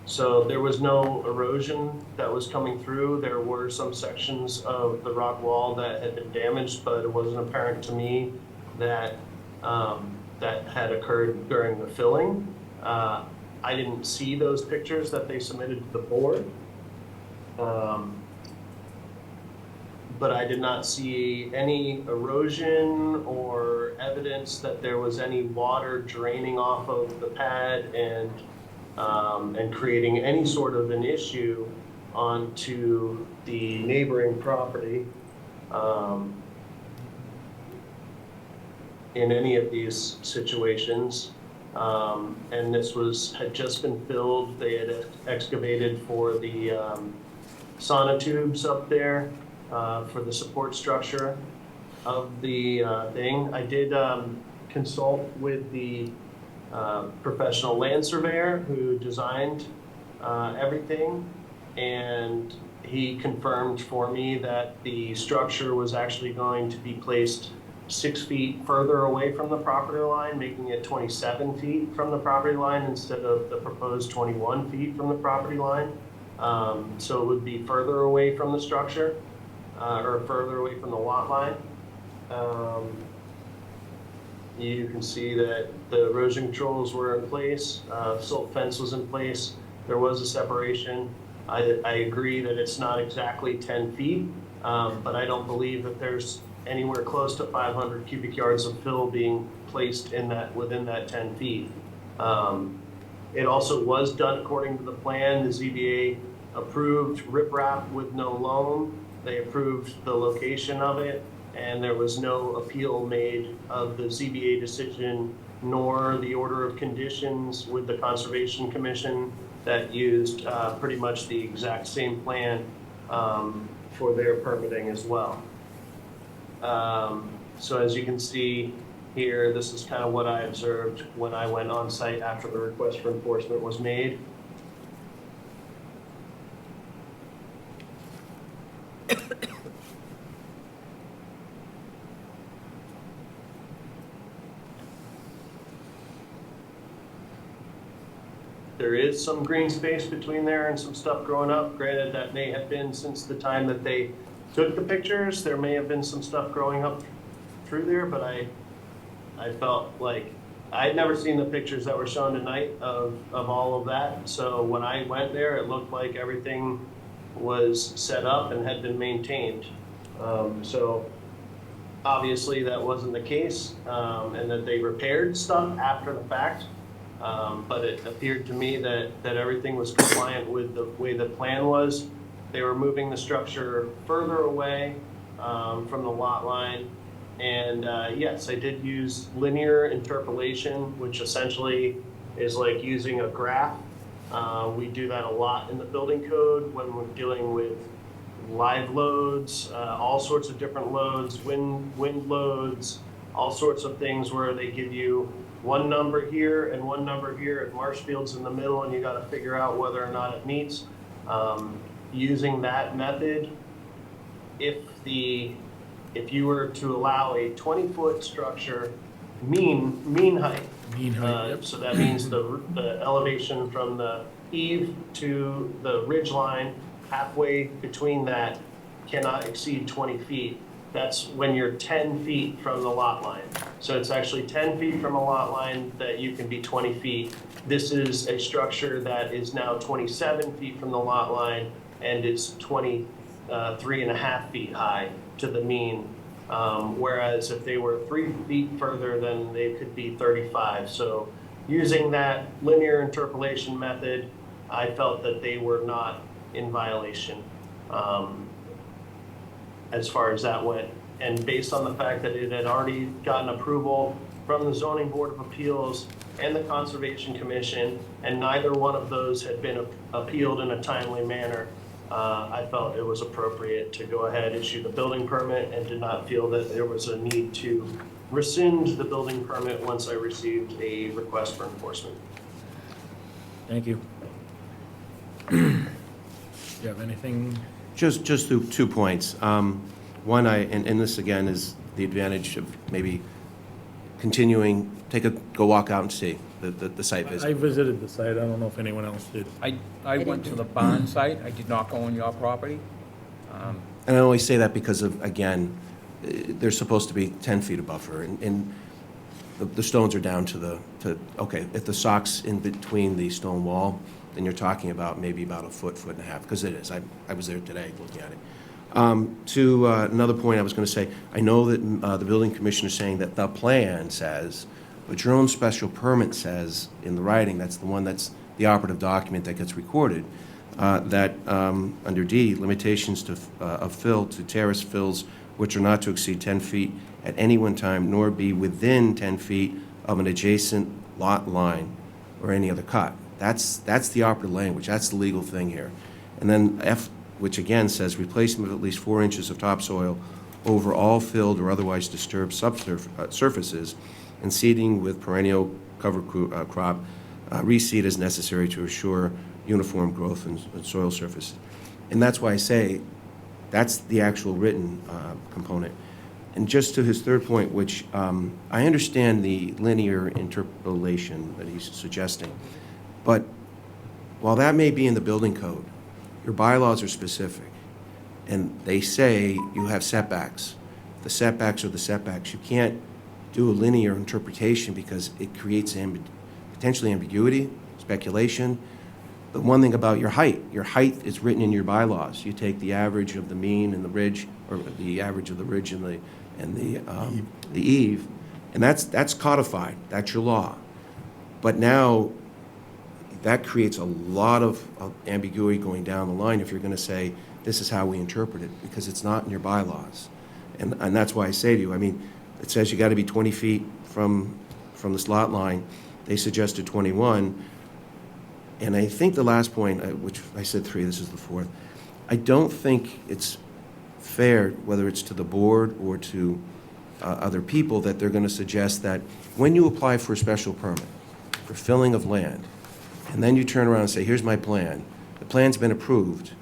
Speaker 6: So there was no erosion that was coming through. There were some sections of the rock wall that had been damaged, but it wasn't apparent to me that that had occurred during the filling. I didn't see those pictures that they submitted to the board. But I did not see any erosion or evidence that there was any water draining off of the pad and creating any sort of an issue onto the neighboring property in any of these situations. And this had just been filled. They had excavated for the sonotubes up there. For the support structure of the thing. I did consult with the professional land surveyor who designed everything, and he confirmed for me that the structure was actually going to be placed 6 feet further away from the property line, making it 27 feet from the property line instead of the proposed 21 feet from the property line. So it would be further away from the structure. Or further away from the lot line. You can see that the erosion controls were in place, silt fence was in place, there was a separation. I agree that it's not exactly 10 feet, but I don't believe that there's anywhere close to 500 cubic yards of fill being placed within that 10 feet. It also was done according to the plan. The ZBA approved riprap with no loam. They approved the location of it, and there was no appeal made of the ZBA decision nor the order of conditions with the Conservation Commission that used pretty much the exact same plan for their permitting as well. So as you can see here, this is kind of what I observed when I went on site after the request for enforcement was made. There is some green space between there and some stuff growing up. Granted, that may have been since the time that they took the pictures. There may have been some stuff growing up through there, but I felt like I'd never seen the pictures that were shown tonight of all of that. So when I went there, it looked like everything was set up and had been maintained. So obviously that wasn't the case, and that they repaired stuff after the fact. But it appeared to me that everything was compliant with the way the plan was. They were moving the structure further away from the lot line. And yes, I did use linear interpolation, which essentially is like using a graph. We do that a lot in the building code when we're dealing with live loads, all sorts of different loads, wind loads, all sorts of things where they give you one number here and one number here, and Marshfield's in the middle, and you got to figure out whether or not it meets. Using that method, if the if you were to allow a 20-foot structure, mean height.
Speaker 1: Mean height, yep.
Speaker 6: So that means the elevation from the eave to the ridge line, halfway between that, cannot exceed 20 feet. That's when you're 10 feet from the lot line. So it's actually 10 feet from a lot line that you can be 20 feet. This is a structure that is now 27 feet from the lot line, and it's 23.5 feet high to the mean. Whereas if they were 3 feet further, then they could be 35. So using that linear interpolation method, I felt that they were not in violation as far as that went. And based on the fact that it had already gotten approval from the Zoning Board of Appeals and the Conservation Commission, and neither one of those had been appealed in a timely manner, I felt it was appropriate to go ahead, issue the building permit, and did not feel that there was a need to rescind the building permit once I received a request for enforcement.
Speaker 1: Thank you. Do you have anything?
Speaker 12: Just 2 points. One, and this again is the advantage of maybe continuing, go walk out and see the site visit.
Speaker 1: I visited the site. I don't know if anyone else did.
Speaker 2: I went to the barn site. I did not go on your property.
Speaker 12: And I only say that because of, again, they're supposed to be 10 feet of buffer, and the stones are down okay, if the sock's in between the stone wall, then you're talking about maybe about a foot and a half, because it is. I was there today looking at it. To another point I was going to say, I know that the building commissioner is saying that the plan says, but your own special permit says in the writing, that's the one that's the operative document that gets recorded, that under D, limitations of fill to terrace fills which are not to exceed 10 feet at any one time, nor be within 10 feet of an adjacent lot line or any other cut. That's the operative language. That's the legal thing here. And then F, which again says replacement of at least 4 inches of topsoil over all filled or otherwise disturbed surfaces, and seeding with perennial cover crop, reseed as necessary to assure uniform growth in soil surface. And that's why I say that's the actual written component. And just to his third point, which I understand the linear interpolation that he's suggesting, but while that may be in the building code, your bylaws are specific, and they say you have setbacks. The setbacks are the setbacks. You can't do a linear interpretation because it creates potentially ambiguity, speculation. The one thing about your height is written in your bylaws. You take the average of the mean and the ridge, or the average of the ridge and the eave, and that's codified. That's your law. But now that creates a lot of ambiguity going down the line if you're going to say this is how we interpret it, because it's not in your bylaws. And that's why I say to you, I mean, it says you got to be 20 feet from this lot line. They suggested 21. And I think the last point, which I said 3, this is the 4th, I don't think it's fair, whether it's to the board or to other people, that they're going to suggest that when you apply for a special permit for filling of land, and then you turn around and say, here's my plan, the plan's been approved,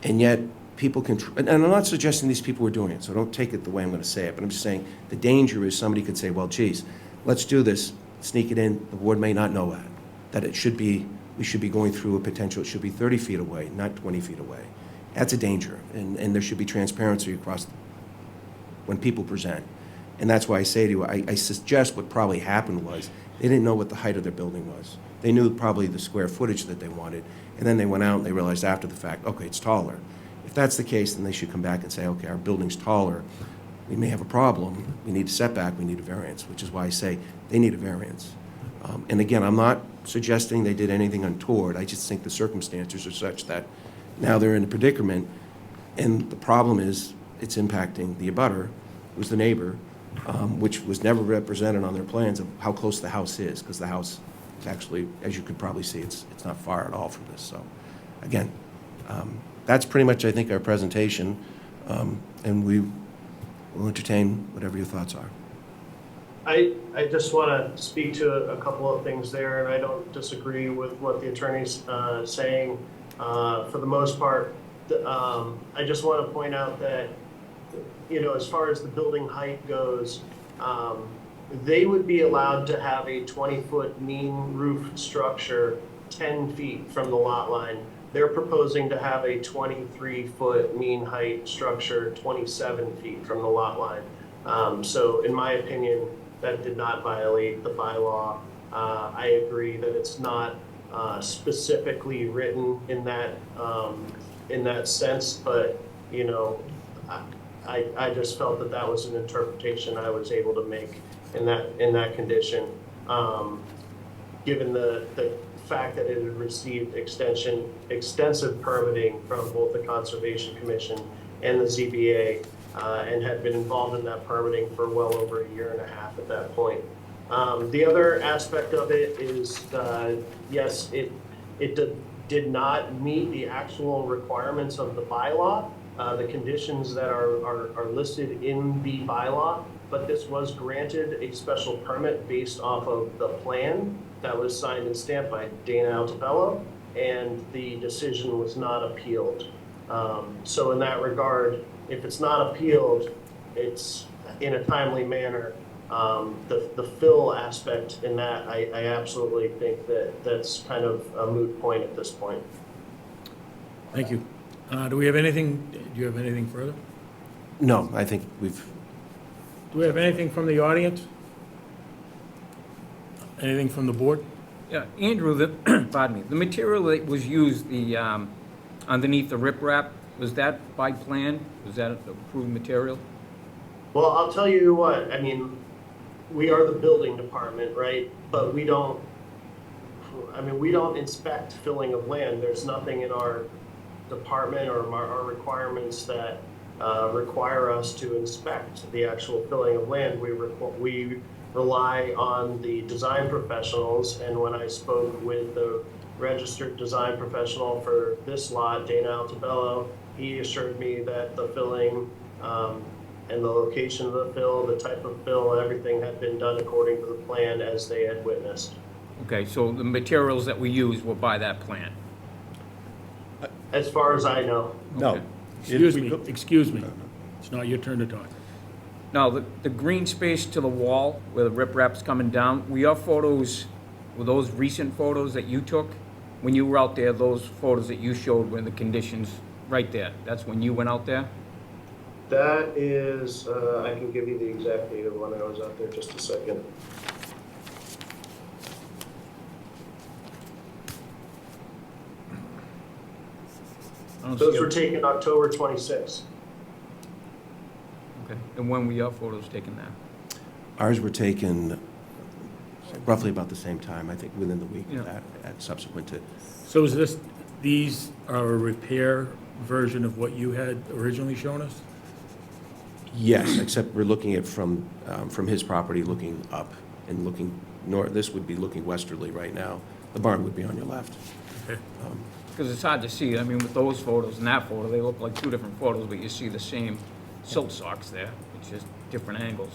Speaker 12: and yet people can, and I'm not suggesting these people were doing it, so don't take it the way I'm going to say it, but I'm just saying the danger is somebody could say, well, geez, let's do this, sneak it in, the board may not know that it should be, we should be going through a potential, it should be 30 feet away, not 20 feet away. That's a danger, and there should be transparency across when people present. And that's why I say to you, I suggest what probably happened was they didn't know what the height of their building was. They knew probably the square footage that they wanted, and then they went out and they realized after the fact, okay, it's taller. If that's the case, then they should come back and say, okay, our building's taller, we may have a problem, we need a setback, we need a variance, which is why I say they need a variance. And again, I'm not suggesting they did anything untoward, I just think the circumstances are such that now they're in a predicament, and the problem is it's impacting the abutter, who's the neighbor, which was never represented on their plans of how close the house is, because the house is actually, as you could probably see, it's not far at all from this. So, again, that's pretty much, I think, our presentation, and we will entertain whatever your thoughts are.
Speaker 6: I just want to speak to a couple of things there, and I don't disagree with what the attorney's saying. For the most part, I just want to point out that as far as the building height goes, they would be allowed to have a 20-foot mean roof structure 10 feet from the lot line. They're proposing to have a 23-foot mean height structure 27 feet from the lot line. So in my opinion, that did not violate the bylaw. I agree that it's not specifically written in that sense, but I just felt that that was an interpretation I was able to make in that condition, given the fact that it had received extensive permitting from both the Conservation Commission and the ZBA, and had been involved in that permitting for well over a year and a half at that point. The other aspect of it is, yes, it did not meet the actual requirements of the bylaw, the conditions that are listed in the bylaw, but this was granted a special permit based off of the plan that was signed and stamped by Dana Altobello, and the decision was not appealed. So in that regard, if it's not appealed, it's in a timely manner. The fill aspect in that, I absolutely think that's kind of a moot point at this point.
Speaker 1: Thank you. Do you have anything further?
Speaker 12: No, I think
Speaker 1: Do we have anything from the audience? Anything from the board?
Speaker 2: Yeah, Andrew, pardon me, the material that was used, underneath the riprap, was that by plan? Was that approved material?
Speaker 6: Well, I'll tell you what, I mean, we are the building department, right? But we don't inspect filling of land. There's nothing in our department or our requirements that require us to inspect the actual filling of land. We rely on the design professionals, and when I spoke with the registered design professional for this lot, Dana Altobello, he assured me that the filling and the location of the fill, the type of fill, everything had been done according to the plan as they had witnessed.
Speaker 2: Okay, so the materials that we used were by that plan?
Speaker 6: As far as I know.
Speaker 13: No.
Speaker 1: Excuse me. It's not your turn to talk.
Speaker 2: Now, the green space to the wall where the riprap's coming down, were those recent photos that you took? When you were out there, those photos that you showed were the conditions right there? That's when you went out there?
Speaker 6: That is, I can give you the exact date of when I was out there, just a second. Those were taken October 26th.
Speaker 2: Okay, and when were your photos taken there?
Speaker 12: ours were taken roughly about the same time, I think within the week
Speaker 2: Yeah.
Speaker 12: of that, subsequent to.
Speaker 1: So is these are a repair version of what you had originally shown us?
Speaker 12: Yes, except we're looking at from his property, looking up and looking north. This would be looking westerly right now. The barn would be on your left.
Speaker 1: Okay.
Speaker 2: Because it's hard to see, I mean, with those photos and that photo, they look like two different photos, but you see the same silt socks there. It's just different angles.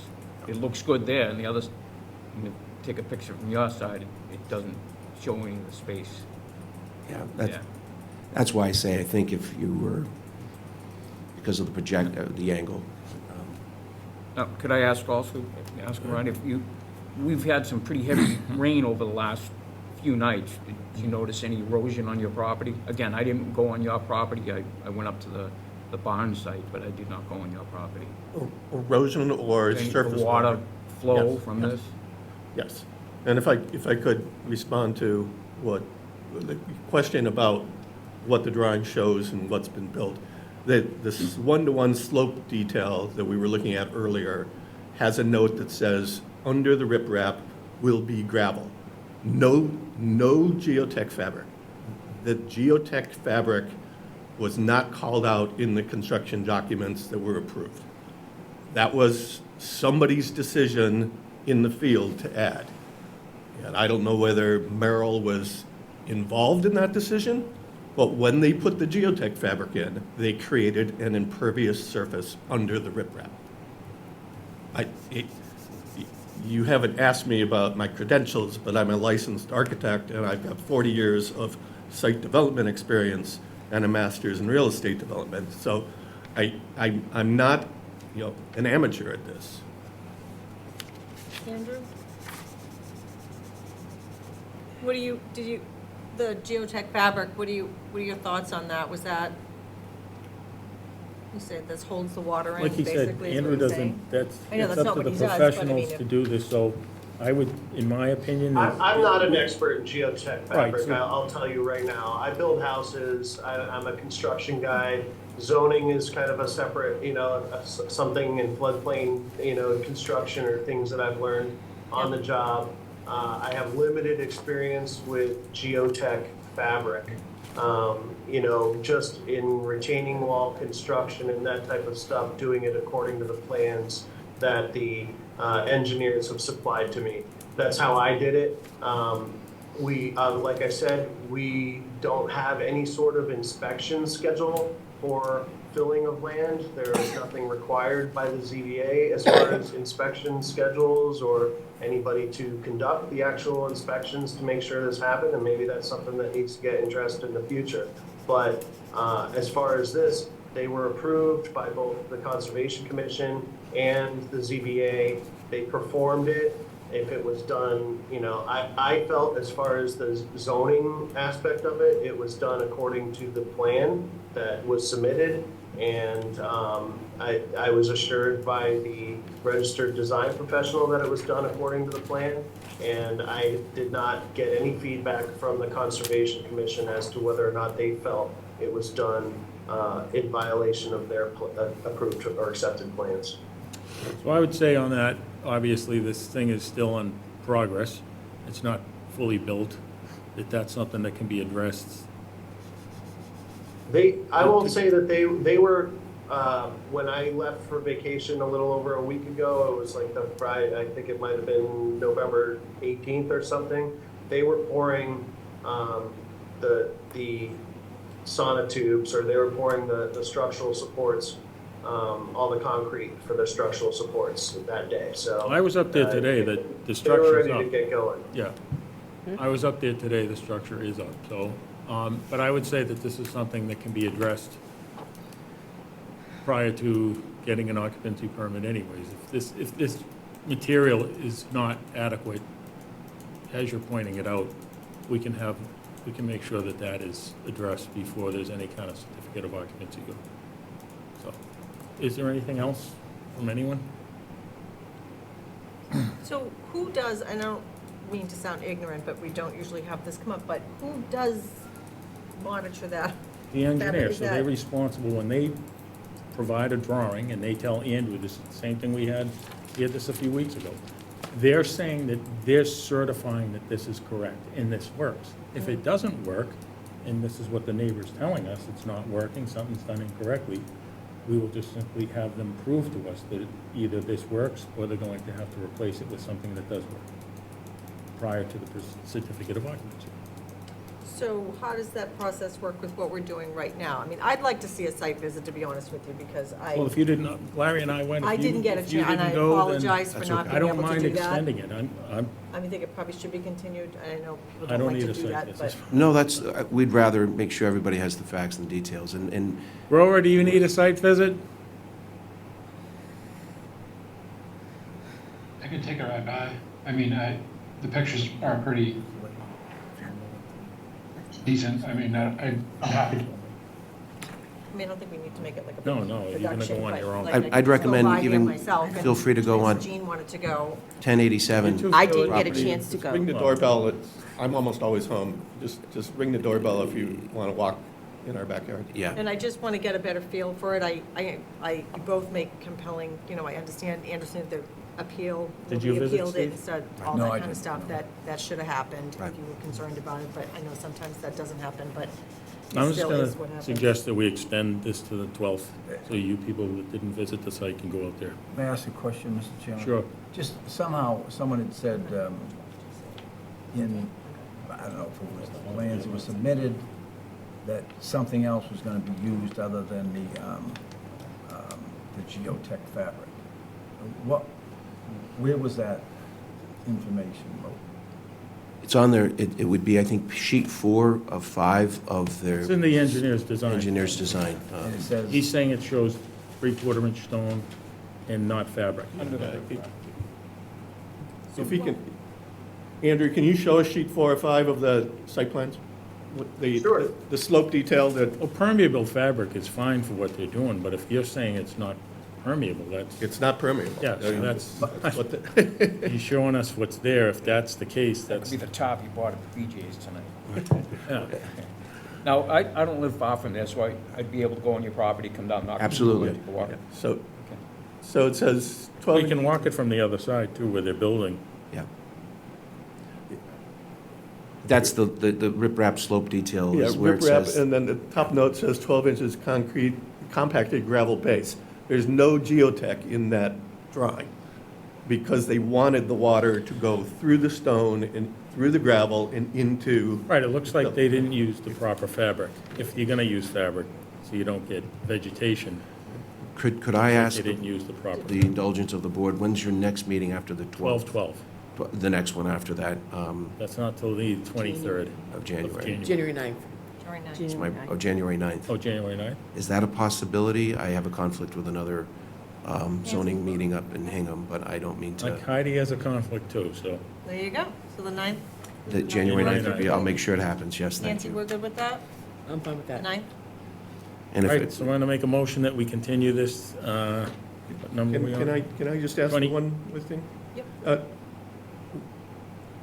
Speaker 2: It looks good there, and the others, you take a picture from your side, it doesn't show any of the space.
Speaker 12: Yeah,
Speaker 2: Yeah.
Speaker 12: that's why I say I think if you were, because of the angle.
Speaker 2: Now, could I ask Ron, we've had some pretty heavy rain over the last few nights. Did you notice any erosion on your property? Again, I didn't go on your property. I went up to the barn site, but I did not go on your property.
Speaker 13: Erosion or
Speaker 2: Any
Speaker 13: surface
Speaker 2: water flow
Speaker 13: Yes,
Speaker 2: from
Speaker 13: yes.
Speaker 2: this?
Speaker 13: Yes. And if I could respond to what the question about what the drawing shows and what's been built. This one-to-one slope detail that we were looking at earlier has a note that says, under the riprap will be gravel. No geotech fabric. The geotech fabric was not called out in the construction documents that were approved. That was somebody's decision in the field to add. And I don't know whether Merrill was involved in that decision, but when they put the geotech fabric in, they created an impervious surface under the riprap. You haven't asked me about my credentials, but I'm a licensed architect and I've got 40 years of site development experience and a master's in real estate development. So I'm not an amateur at this.
Speaker 3: Andrew? What do you, the geotech fabric, what are your thoughts on that? Was that, you said this holds the water in,
Speaker 1: Like he said,
Speaker 3: basically, is
Speaker 1: Andrew
Speaker 3: what you're saying?
Speaker 1: doesn't, that's,
Speaker 3: I know
Speaker 1: it's
Speaker 3: that's
Speaker 1: up
Speaker 3: not
Speaker 1: to
Speaker 3: what
Speaker 1: the
Speaker 3: he does, but I mean,
Speaker 1: professionals to do this, so I would, in my opinion.
Speaker 6: I'm not an expert in geotech
Speaker 1: Right,
Speaker 6: fabric,
Speaker 1: so-
Speaker 6: I'll tell you right now. I build houses, I'm a construction guy. Zoning is kind of a separate, something in floodplain, construction or things that I've learned on the job. I have limited experience with geotech fabric. Just in retaining wall construction and that type of stuff, doing it according to the plans that the engineers have supplied to me. That's how I did it. Like I said, we don't have any sort of inspection schedule for filling of land. There is nothing required by the ZBA as far as inspection schedules or anybody to conduct the actual inspections to make sure this happened, and maybe that's something that needs to get addressed in the future. But as far as this, they were approved by both the Conservation Commission and the ZBA. They performed it. If it was done, I felt as far as the zoning aspect of it, it was done according to the plan that was submitted. And I was assured by the registered design professional that it was done according to the plan. And I did not get any feedback from the Conservation Commission as to whether or not they felt it was done in violation of their approved or accepted plans.
Speaker 1: So I would say on that, obviously, this thing is still in progress. It's not fully built, that's something that can be addressed.
Speaker 6: I will say that they were, when I left for vacation a little over a week ago, it was like the Friday, I think it might have been November 18th or something. They were pouring the sonotubes, or they were pouring the structural supports, all the concrete for the structural supports that day, so.
Speaker 1: I was up there today, the
Speaker 6: They were
Speaker 1: structure's
Speaker 6: ready to
Speaker 1: up.
Speaker 6: get going.
Speaker 1: Yeah. I was up there today, the structure is up, so, but I would say that this is something that can be addressed prior to getting an occupancy permit anyways. If this material is not adequate, as you're pointing it out, we can make sure that that is addressed before there's any kind of certificate of occupancy go. So, is there anything else from anyone?
Speaker 3: So who does, I don't mean to sound ignorant, but we don't usually have this come up, but who does monitor that?
Speaker 1: The engineer,
Speaker 3: Is
Speaker 1: so
Speaker 3: that-
Speaker 1: they're responsible when they provide a drawing and they tell Andrew, this is the same thing we had this a few weeks ago. They're saying that they're certifying that this is correct and this works. If it doesn't work, and this is what the neighbor's telling us, it's not working, something's done incorrectly, we will just simply have them prove to us that either this works or they're going to have to replace it with something that does work prior to the certificate of occupancy.
Speaker 3: So how does that process work with what we're doing right now? I mean, I'd like to see a site visit, to be honest with you, because
Speaker 1: Well, if you didn't, Larry and I went.
Speaker 3: I didn't get a
Speaker 1: if you
Speaker 3: chance, and I
Speaker 1: didn't go, then
Speaker 3: apologize for
Speaker 12: that's
Speaker 3: not
Speaker 12: okay.
Speaker 1: I
Speaker 3: being
Speaker 1: don't
Speaker 3: able to
Speaker 1: mind
Speaker 3: do that.
Speaker 1: extending it.
Speaker 3: I think it probably should be continued, I know people
Speaker 1: I
Speaker 3: don't
Speaker 1: don't
Speaker 3: like
Speaker 1: need
Speaker 3: to
Speaker 1: a
Speaker 3: do
Speaker 1: site
Speaker 3: that,
Speaker 1: visit.
Speaker 3: but.
Speaker 12: No, that's, we'd rather make sure everybody has the facts and details, and
Speaker 1: Grover, do you need a site visit?
Speaker 10: I could take a ride by. I mean, the pictures are pretty decent. I mean, I'm happy to.
Speaker 3: I mean, I don't think we need to make it like a
Speaker 1: No,
Speaker 3: big
Speaker 1: no, you're gonna
Speaker 3: production,
Speaker 1: go on
Speaker 3: but
Speaker 1: your own.
Speaker 3: like,
Speaker 12: I'd
Speaker 3: I could
Speaker 12: recommend
Speaker 3: go by there
Speaker 12: even
Speaker 3: myself, and
Speaker 12: feel free to go on
Speaker 3: Jean wanted to go.
Speaker 12: 1087.
Speaker 1: You too.
Speaker 3: I didn't get a
Speaker 12: Property.
Speaker 3: chance to
Speaker 13: Just ring the
Speaker 3: go.
Speaker 13: doorbell, I'm almost always home. Just ring the doorbell if you want to walk in our backyard.
Speaker 12: Yeah.
Speaker 3: And I just want to get a better feel for it. You both make compelling, I understand the appeal.
Speaker 1: Did you
Speaker 3: we
Speaker 1: visit,
Speaker 3: appealed it and
Speaker 1: Steve?
Speaker 3: said all
Speaker 8: No,
Speaker 3: that
Speaker 8: I
Speaker 3: kind of
Speaker 8: didn't.
Speaker 3: stuff, that should have happened,
Speaker 12: Right.
Speaker 3: if you were concerned about it, but I know sometimes that doesn't happen, but
Speaker 1: I'm
Speaker 3: it
Speaker 1: just
Speaker 3: still
Speaker 1: gonna
Speaker 3: is what happens.
Speaker 1: suggest that we extend this to the 12th, so you people that didn't visit the site can go out there.
Speaker 8: May I ask a question, Mr. Chairman?
Speaker 1: Sure.
Speaker 8: Just somehow, someone had said in, I don't know if it was the plans that were submitted, that something else was going to be used other than the geotech fabric. Where was that information?
Speaker 12: It's on there, it would be, I think, sheet 4 of 5 of their
Speaker 1: It's in the engineer's design.
Speaker 12: engineer's design.
Speaker 8: And it says.
Speaker 1: He's saying it shows 3/4 inch stone, and not fabric.
Speaker 13: If he can, Andrew, can you show us sheet 4 or 5 of the site plans? With
Speaker 6: Sure.
Speaker 13: the slope detail that,
Speaker 1: Well, permeable fabric is fine for what they're doing, but if you're saying it's not permeable, that's,
Speaker 13: it's not permeable.
Speaker 1: yeah, so that's,
Speaker 13: what the-
Speaker 1: he's showing us what's there. If that's the case,
Speaker 2: That
Speaker 1: that's,
Speaker 2: could be the top you bought at BJ's tonight.
Speaker 1: yeah.
Speaker 2: Now, I don't live far from there, so I'd be able to go on your property, come down, knock on the door,
Speaker 12: Absolutely.
Speaker 2: take a walk.
Speaker 13: So it says 12.
Speaker 1: We can walk it from the other side too, where they're building.
Speaker 12: Yeah. That's the riprap slope detail
Speaker 13: Yeah,
Speaker 12: is where it
Speaker 13: riprap,
Speaker 12: says.
Speaker 13: and then the top note says 12 inches concrete, compacted gravel base. There's no geotech in that drawing, because they wanted the water to go through the stone and through the gravel and into.
Speaker 1: Right, it looks like they didn't use the proper fabric, if you're gonna use fabric, so you don't get vegetation.
Speaker 12: Could I ask
Speaker 1: They didn't use the proper.
Speaker 12: the indulgence of the board, when's your next meeting after the 12th?
Speaker 1: 12/12.
Speaker 12: The next one after that,
Speaker 1: That's not till the 23rd
Speaker 12: of January.
Speaker 14: January 9th.
Speaker 3: January 9th.
Speaker 12: It's my- oh, January 9th.
Speaker 1: Oh, January 9th?
Speaker 12: Is that a possibility? I have a conflict with another zoning meeting up in Hingham, but I don't mean to.
Speaker 1: Like Heidi has a conflict too, so.
Speaker 3: There you go. So the 9th,
Speaker 12: The January 9th would be, I'll make sure it happens, yes, thank
Speaker 3: Nancy,
Speaker 12: you.
Speaker 3: we're good with that?
Speaker 14: I'm fine with
Speaker 3: The
Speaker 14: that.
Speaker 3: 9th?
Speaker 12: And if
Speaker 1: Right,
Speaker 12: it-
Speaker 1: so I'm gonna make a motion that we continue this, what number we on?
Speaker 13: Can I just ask
Speaker 1: 20.
Speaker 13: one thing?
Speaker 3: Yep.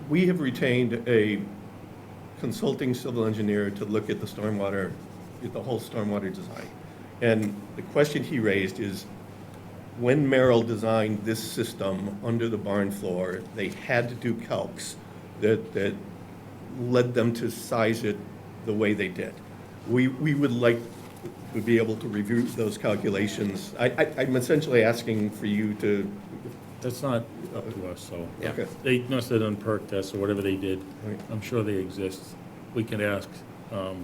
Speaker 13: We have retained a consulting civil engineer to look at the stormwater, at the whole stormwater design. And the question he raised is, when Merrill designed this system under the barn floor, they had to do calcs that led them to size it the way they did. We would like to be able to review those calculations. I'm essentially asking for you to.
Speaker 1: That's not up to us, so.
Speaker 12: Yeah.
Speaker 13: Okay.
Speaker 1: They must have done perk tests or whatever they did.
Speaker 13: Right.
Speaker 1: I'm sure they exist. We can ask. I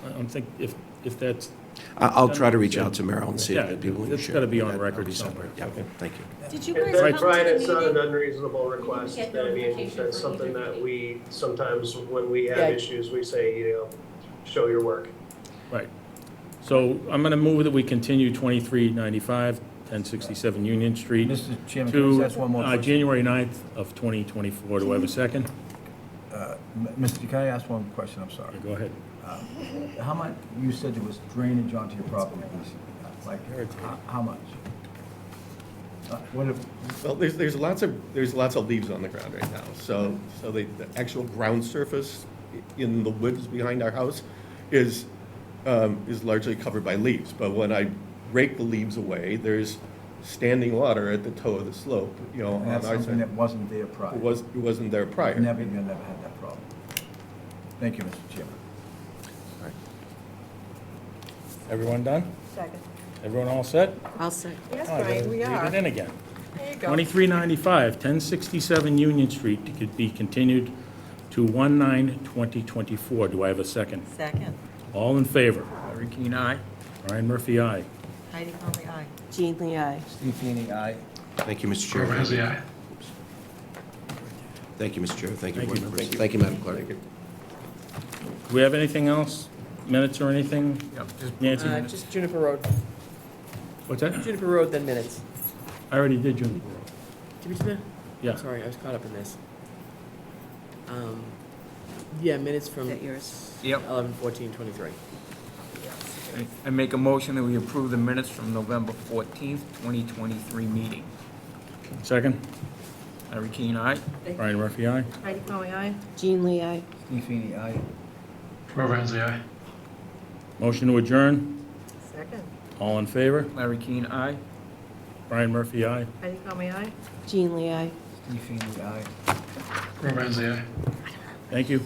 Speaker 1: don't think if that's,
Speaker 12: I'll try to reach out to Merrill and see if
Speaker 1: Yeah,
Speaker 12: they'd be willing to
Speaker 1: it's
Speaker 12: share.
Speaker 1: gotta be on
Speaker 12: That'll
Speaker 1: record
Speaker 12: be separate.
Speaker 1: somewhere.
Speaker 12: Yeah,
Speaker 13: Okay.
Speaker 12: thank you.
Speaker 3: Did you
Speaker 6: And
Speaker 3: guys
Speaker 6: then,
Speaker 3: come
Speaker 6: Brian,
Speaker 3: to the
Speaker 6: it's not an
Speaker 3: meeting?
Speaker 6: unreasonable request.
Speaker 14: get
Speaker 6: I mean,
Speaker 14: notification
Speaker 6: that's
Speaker 14: for
Speaker 6: something
Speaker 14: anything.
Speaker 6: that we, sometimes when we have
Speaker 14: Yeah.
Speaker 6: issues, we say, show your work.
Speaker 1: right. So I'm gonna move that we continue 2395, 1067 Union Street
Speaker 8: Mr. Chairman, can I
Speaker 1: to
Speaker 8: just ask one more question?
Speaker 1: January 9th of 2024. Do I have a second?
Speaker 8: Mr., can I ask one question? I'm sorry.
Speaker 1: Go ahead.
Speaker 8: How much, you said there was drainage onto your property, like, how much? What if,
Speaker 13: Well, there's lots of leaves on the ground right now, so the actual ground surface in the woods behind our house is largely covered by leaves, but when I rake the leaves away, there's standing water at the toe of the slope, on
Speaker 8: that's
Speaker 13: our
Speaker 8: something
Speaker 13: side.
Speaker 8: that wasn't there prior?
Speaker 13: It wasn't there prior.
Speaker 8: You never had that problem? Thank you, Mr. Chairman.
Speaker 1: Everyone done?
Speaker 3: Second.
Speaker 1: Everyone all set?
Speaker 14: I'll say.
Speaker 3: Yes,
Speaker 1: Oh,
Speaker 3: Brian, we
Speaker 1: read
Speaker 3: are.
Speaker 1: it in again.
Speaker 3: There you go.
Speaker 1: 2395, 1067 Union Street could be continued to 1/9/2024. Do I have a second?
Speaker 3: Second.
Speaker 1: All in favor?
Speaker 2: Larry Keane, aye.
Speaker 1: Brian Murphy, aye.
Speaker 3: Heidi Conley, aye.
Speaker 4: Jean Lee, aye.
Speaker 8: Steve Feeney, aye.
Speaker 12: Thank you, Mr. Chair.
Speaker 10: Rover has the eye.
Speaker 12: Thank you, Mr. Chair. Thank you,
Speaker 1: Thank
Speaker 12: board
Speaker 1: you.
Speaker 12: members. Thank you, Madam Clerk.
Speaker 1: Do we have anything else? Minutes or anything?
Speaker 2: Yep, just
Speaker 1: Nancy?
Speaker 14: Just Juniper Road.
Speaker 1: What's that?
Speaker 14: Juniper Road, then minutes.
Speaker 1: I already did Juniper Road.
Speaker 14: Did we do that?
Speaker 1: Yeah.
Speaker 14: Sorry, I was caught up in this. Yeah, minutes from
Speaker 4: Is that yours?
Speaker 2: Yep.
Speaker 14: 11/14/23.
Speaker 2: I make a motion that we approve the minutes from November 14th, 2023 meeting.
Speaker 1: Second?
Speaker 2: Larry Keane, aye.
Speaker 1: Brian Murphy, aye.
Speaker 3: Heidi Conley, aye.
Speaker 4: Jean Lee, aye.
Speaker 8: Steve Feeney, aye.
Speaker 10: Rover has the eye.
Speaker 1: Motion to adjourn?
Speaker 3: Second.
Speaker 1: All in favor?
Speaker 2: Larry Keane, aye.
Speaker 1: Brian Murphy, aye.
Speaker 3: Heidi Conley, aye.
Speaker 4: Jean Lee, aye.
Speaker 8: Steve Feeney, aye.
Speaker 10: Rover has the eye.
Speaker 1: Thank you.